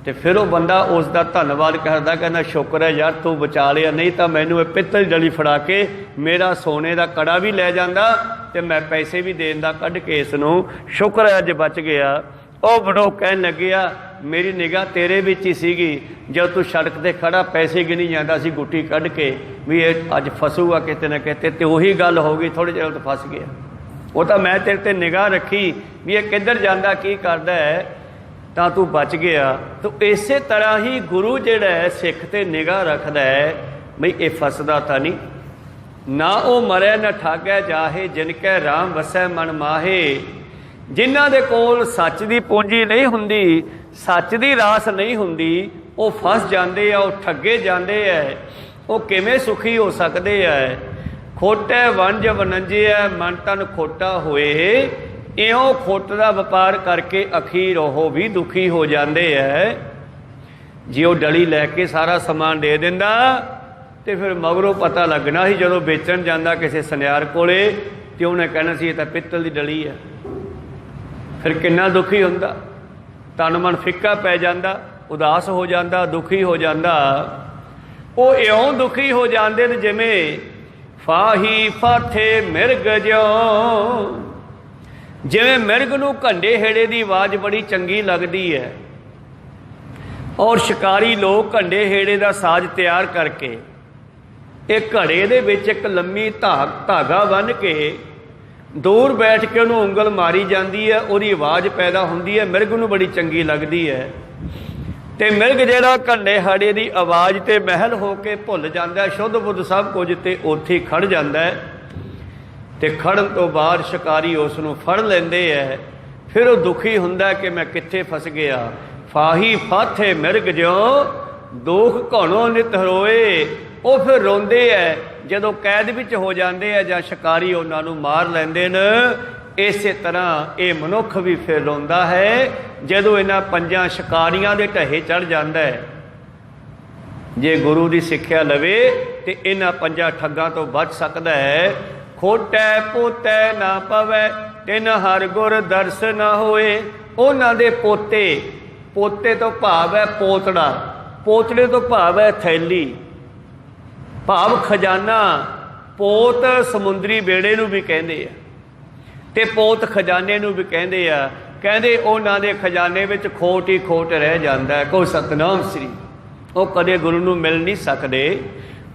तो फिर वो बंदा उसका धन्नवाद करता, कहना शुक्र है यार तू बचा लिया, नहीं तो मैनू पित्तल की डली फड़ा के मेरा सोने का कड़ा भी लै जांदा ते मैं पैसे भी देण दा कढ़ के इसनूं, शुक्र है अज बच गया। वो बड़ो कहन लग्या मेरी निगाह तेरे विच ही सीगी, जब तू सड़क ते खड़ा पैसे गिनी जांदा सी गुट्टी कढ़ के भी ये अज फसूगा किते ना किते, तो उही गल हो गई, थोड़े चिर तो फस गया। वो तो मैं तेरे ते निगाह रखी भी ये किधर जांदा की करदा है, तां तू बच गया। तो इस तरह ही गुरु जिहड़ा है सिख ते निगाह रखदा है बई ये फसदा तां नहीं, ना वो मरै ना ठागै जाहे, जिनकै राम वसै मन माहे। जिन्हां दे कोल सच दी पूंजी नहीं हुंदी, सच दी रास नहीं हुंदी, वो फस जाते हैं, वो ठगे जाते हैं, वो किवें सुखी हो सकते हैं। खोटे वंज वनंजे मन तन खोटा होए, इहों खोट का व्यापार करके अखीर वो भी दुखी हो जाते हैं। जे वो डली लैके सारा समान दे दिंदा तो फिर मगरों पता लगना ही जो बेचन जाता किसी सुनियार कोले तो उन्हें कहना सी ये तो पित्तल की डली है। फिर कितना दुखी हुंदा, तन मन फिक्का पै जाता, उदास हो जाता, दुखी हो जाता। वो इयों दुखी हो जाते हैं जिमें फाही फाथे मिर्ग ज्यों, जिमें मिर्ग नूं घंडे हेड़े की आवाज़ बड़ी चंगी लगती है और शिकारी लोग घंडे हेड़े का साज तैयार करके एक घड़े दे विच एक लम्मी धागा बन के दूर बैठ के उन्होंने उंगल मारी जाती है, उसकी आवाज़ पैदा होती है, मिर्ग नूं बड़ी चंगी लगती है। तो मिर्ग जिहड़ा घंडे हाड़े की आवाज़ ते महल होके भुल जाता है, शुद्ध बुद्ध सब कुछ ते उत्थे खड़ जाता है। तो खड़न तो बाद शिकारी उसनूं फड़ लेंदे है। फिर वो दुखी हुंदा कि मैं कित्थे फस गया। फाही फाथे मिर्ग ज्यों दुख घणों नित रोए, वो फिर रोंदे है जदों कैद विच हो जाते हैं जां शिकारी उन्होंने मार लैंदे ने। इस तरह ये मनुख भी फिर रोंदा है जदों इन्हां पंजां शिकारियां दे ढहे चढ़ जाता है। जे गुरु की सिक्ख्या लवे तो इन्हां पंजां ठगां तो बच सकता है। खोटै पोतै ना पवै तिन हर गुर दर्श ना होए। उन्हां दे पोते, पोते तो भाव है पोतड़ा, पोतड़े तो भाव है थैली, भाव खजाना। पोत समुंदरी बेड़े नूं भी कहंदे आ ते पोत खजाने नूं भी कहंदे आ ਕਹਿੰਦੇ ਉਹਨਾਂ ਦੇ ਖਜ਼ਾਨੇ ਵਿੱਚ ਖੋਟ ਹੀ ਖੋਟ ਰਹਿ ਜਾਂਦਾ ਹੈ। ਕੋਈ ਸਤਨਾਮ ਸ੍ਰੀ, ਉਹ ਕਦੇ ਗੁਰੂ ਨੂੰ ਮਿਲ ਨਹੀਂ ਸਕਦੇ।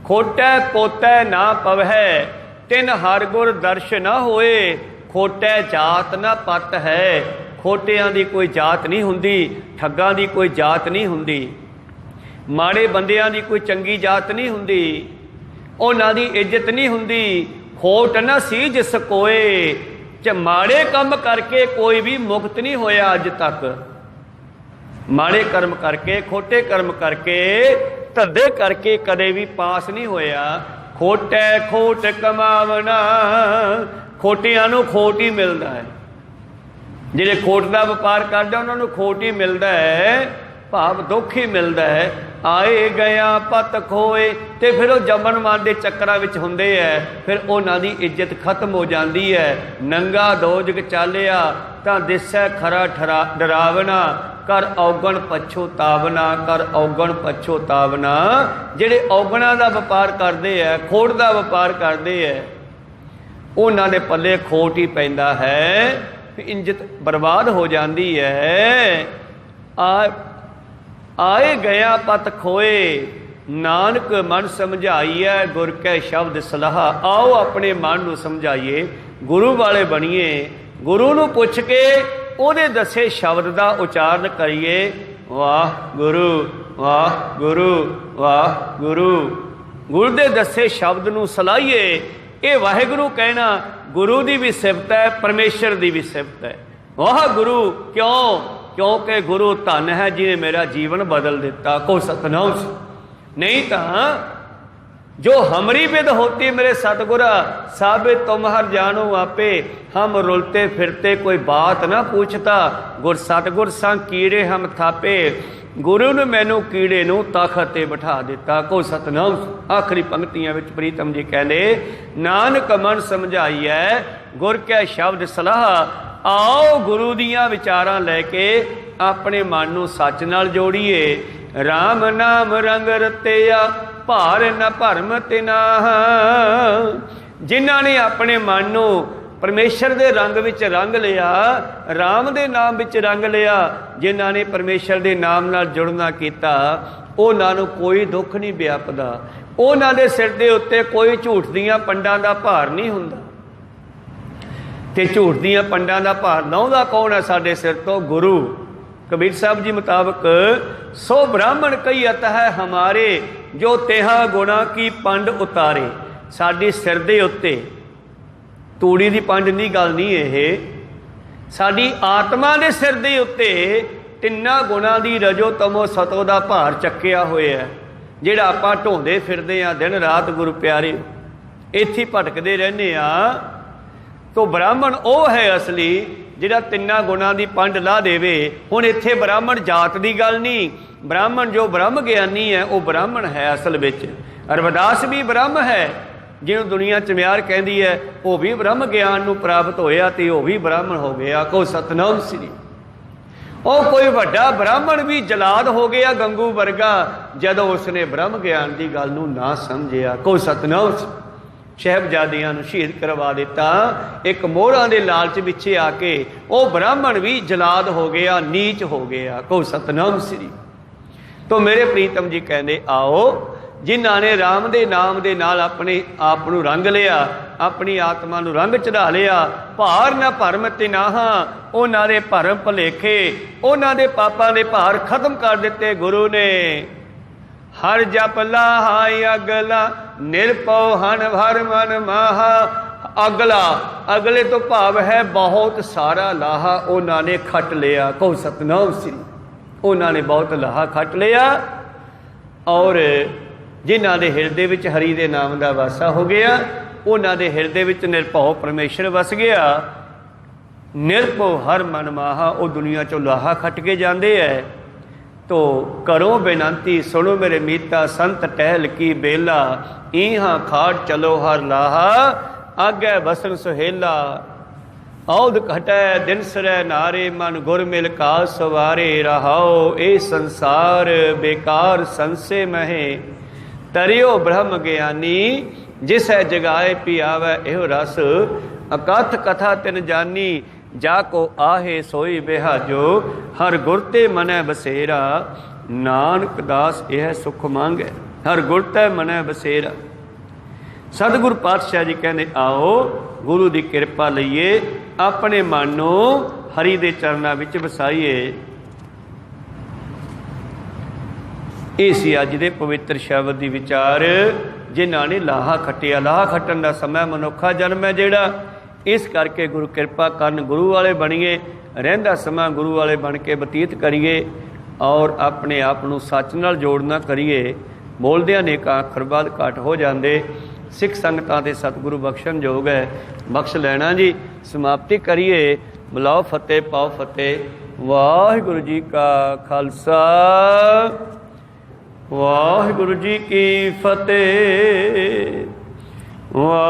ਖੋਟੈ ਪੋਤੈ ਨਾ ਪਵਹਿ, ਤਿਨ ਹਰ ਗੁਰ ਦਰਸ਼ ਨਾ ਹੋਏ। ਖੋਟੈ ਜਾਤ ਨਾ ਪਤ ਹੈ, ਖੋਟਿਆਂ ਦੀ ਕੋਈ ਜਾਤ ਨਹੀਂ ਹੁੰਦੀ, ਠੱਗਾਂ ਦੀ ਕੋਈ ਜਾਤ ਨਹੀਂ ਹੁੰਦੀ, ਮਾੜੇ ਬੰਦਿਆਂ ਦੀ ਕੋਈ ਚੰਗੀ ਜਾਤ ਨਹੀਂ ਹੁੰਦੀ, ਉਹਨਾਂ ਦੀ ਇੱਜ਼ਤ ਨਹੀਂ ਹੁੰਦੀ। ਖੋਟ ਨਾ ਸੀ ਜਿਸ ਕੋਏ, ਮਾੜੇ ਕੰਮ ਕਰਕੇ ਕੋਈ ਵੀ ਮੁਕਤ ਨਹੀਂ ਹੋਇਆ ਅੱਜ ਤੱਕ। ਮਾੜੇ ਕਰਮ ਕਰਕੇ, ਖੋਟੇ ਕਰਮ ਕਰਕੇ, ਧੱਦੇ ਕਰਕੇ ਕਦੇ ਵੀ ਪਾਸ ਨਹੀਂ ਹੋਇਆ। ਖੋਟੈ ਖੋਟ ਕਮਾਵਣਾ, ਖੋਟਿਆਂ ਨੂੰ ਖੋਟ ਹੀ ਮਿਲਦਾ ਹੈ। ਜਿਹੜੇ ਖੋਟ ਦਾ ਵਪਾਰ ਕਰਦੇ ਉਹਨਾਂ ਨੂੰ ਖੋਟ ਹੀ ਮਿਲਦਾ ਹੈ, ਭਾਵ ਦੁੱਖ ਹੀ ਮਿਲਦਾ ਹੈ। ਆਏ ਗਿਆ ਪਤ ਖੋਏ, ਤੇ ਫਿਰ ਉਹ ਜੰਮਣ ਮਰਨ ਦੇ ਚੱਕਰਾਂ ਵਿੱਚ ਹੁੰਦੇ ਹੈ, ਫਿਰ ਉਹਨਾਂ ਦੀ ਇੱਜ਼ਤ ਖਤਮ ਹੋ ਜਾਂਦੀ ਹੈ। ਨੰਗਾ ਦੋਜਕ ਚਾਲਿਆ ਤਾਂ ਦਿਸੈ ਖਰਾ ਡਰਾਵਣਾ, ਕਰ ਔਗਣ ਪਛੋਤਾਵਨਾ, ਕਰ ਔਗਣ ਪਛੋਤਾਵਨਾ। ਜਿਹੜੇ ਔਗਣਾਂ ਦਾ ਵਪਾਰ ਕਰਦੇ ਹੈ, ਖੋਟ ਦਾ ਵਪਾਰ ਕਰਦੇ ਹੈ, ਉਹਨਾਂ ਦੇ ਪੱਲੇ ਖੋਟ ਹੀ ਪੈਂਦਾ ਹੈ, ਇੱਜ਼ਤ ਬਰਬਾਦ ਹੋ ਜਾਂਦੀ ਹੈ। ਆਏ ਗਿਆ ਪਤ ਖੋਏ, ਨਾਨਕ ਮਨ ਸਮਝਾਈਐ ਗੁਰ ਕੈ ਸ਼ਬਦ ਸਲਾਹ। ਆਓ ਆਪਣੇ ਮਨ ਨੂੰ ਸਮਝਾਈਏ, ਗੁਰੂ ਵਾਲੇ ਬਣੀਏ, ਗੁਰੂ ਨੂੰ ਪੁੱਛ ਕੇ ਉਹਦੇ ਦੱਸੇ ਸ਼ਬਦ ਦਾ ਉਚਾਰਨ ਕਰੀਏ। ਵਾਹ ਗੁਰੂ, ਵਾਹ ਗੁਰੂ, ਵਾਹ ਗੁਰੂ। ਗੁਰੂ ਦੇ ਦੱਸੇ ਸ਼ਬਦ ਨੂੰ ਸਲਾਹੀਏ। ਇਹ ਵਾਹਿਗੁਰੂ ਕਹਿਣਾ ਗੁਰੂ ਦੀ ਵੀ ਸਿਫਤ ਹੈ, ਪਰਮੇਸ਼ਰ ਦੀ ਵੀ ਸਿਫਤ ਹੈ। ਵਾਹ ਗੁਰੂ ਕਿਉਂ? ਕਿਉਂਕਿ ਗੁਰੂ ਧਨ ਹੈ ਜਿਹਨੇ ਮੇਰਾ ਜੀਵਨ ਬਦਲ ਦਿੱਤਾ। ਕੋ ਸਤਨਾਮ। ਨਹੀਂ ਤਾਂ जो हमरी विद होती मेरे सतगुरा, साबित तुम हर जानो आपे। हम रुलते फिरते कोई बात ना पूछता, गुर सतगुर संग कीड़े हम थापे। गुरु ने मैनू कीड़े नू तख्त ते बिठा दिता। को सतनाम। आखिरी पंक्तियां विच प्रीतम जी कहने, नानक मन समझाई है गुर कै शब्द सलाह। आओ गुरु दियां विचारां लैके अपने मन नू सच नाल जोड़ीए। राम नाम रंग रतिया भार न भरम तिनाह। जिन्हां ने अपने मन नू परमेश्वर दे रंग विच रंग लिया, राम दे नाम विच रंग लिया, जिन्हां ने परमेश्वर दे नाम नाल जुड़ना कीता, उन्हां नू कोई दुख नहीं व्यापदा। उन्हां दे सिर दे उत्ते कोई झूठ दियां पंडां दा भार नहीं हुंदा। ते झूठ दियां पंडां दा भार लाउंदा कौन है साडे सिर तो? गुरु। कबीर साहब जी मुताबिक, सो ब्राह्मण कई अत है हमारे, जो तेहा गुणा की पंड उतारे। साडी सिर दे उत्ते तूड़ी दी पंड दी गल नहीं, ये साडी आत्मा दे सिर दे उत्ते तिन्ना गुणा दी रजो तमो सतो दा भार चक्किया होया है, जिहड़ा आपां ढोंदे फिरदे आ दिन रात। गुरु प्यारे, इत्थे भटकदे रहने आ। तो ब्राह्मण वो है असली जिहड़ा तिन्ना गुणा दी पंड ला देवे। हुण इत्थे ब्राह्मण जात दी गल नहीं, ब्राह्मण जो ब्रह्म ज्ञानी है वो ब्राह्मण है असल विच। रविदास भी ब्रह्म है, जिन्हों दुनिया चम्यार कहती है, वो भी ब्रह्म ज्ञान नूं प्राप्त होया ते वो भी ब्राह्मण हो गया। को सतनाम श्री। और कोई वड्डा ब्राह्मण भी जलाद हो गया गंगू वर्गा, जदों उसने ब्रह्म ज्ञान की गल नूं ना समझिया। को सतनाम। शहबजादियां नूं शहीद करवा दिता एक मोहरां दे लालच पिछे आके, वो ब्राह्मण भी जलाद हो गया, नीच हो गया। को सतनाम श्री। तो मेरे प्रीतम जी कहते, आओ जिन्हां ने राम दे नाम दे नाल अपने आप नूं रंग लिया, अपनी आत्मा नूं रंग चढ़ा लिया, भार न भरम तिनाहा, उन्हां दे भरम भुलेखे, उन्हां दे पापां दे भार खत्म कर दिते गुरु ने। हर जप लाहाई अगला, निरपौ हन भर मन माहा। अगला, अगले तो भाव है बहुत सारा लाहा उन्हां ने खट लिया। को सतनाम श्री। उन्हां ने बहुत लाहा खट लिया, और जिन्हां दे हिरदे विच हरि दे नाम दा वासा हो गया, उन्हां दे हिरदे विच निरभौ परमेश्वर वस गया। निरभौ हर मन माहा, वो दुनिया चों लाहा खट के जाते हैं। तो करो बेनती सुनो मेरे मीता, संत टहल की बेला, इहां खाड़ चलो हर लाहा, आगे बसन सुहेला। औद घटै दिन सरै नारे, मन गुर मिल का सवारे। रहाओ ए संसार बेकार संसे महे, तरियो ब्रह्म ज्ञानी, जिसै जगाए पियावै एहो रस। अकथ कथा तिन जानी, जाको आहे सोई बिहाजो, हर गुर ते मनै बसेरा, नानक दास यह सुख मांगे, हर गुर ते मनै बसेरा। सतगुर पातशाह जी कहते आओ गुरु की किरपा लईए, अपने मन नूं हरि दे चरनां विच वसाईए। ये सी अज दे पवित्र शब्द दी विचार जिन्हां ने लाहा खटिया। लाहा खट्टण दा समय मनुखा जन्म है जिहड़ा, इस करके गुरु किरपा करन, गुरु वाले बणीए, रहिंदा समा गुरु वाले बन के बतीत करिए और अपने आप नूं सच नाल जोड़ना करिए। बोलदियां ने अखर बाद घट हो जांदे। सिख संगतां ते सतगुरु बख्शण योग है, बख्श लैना जी। समाप्ति करिए। बुलाओ फतेह पाओ फतेह। वाहिगुरु जी का खालसा, वाहिगुरु जी की फतेह। वाह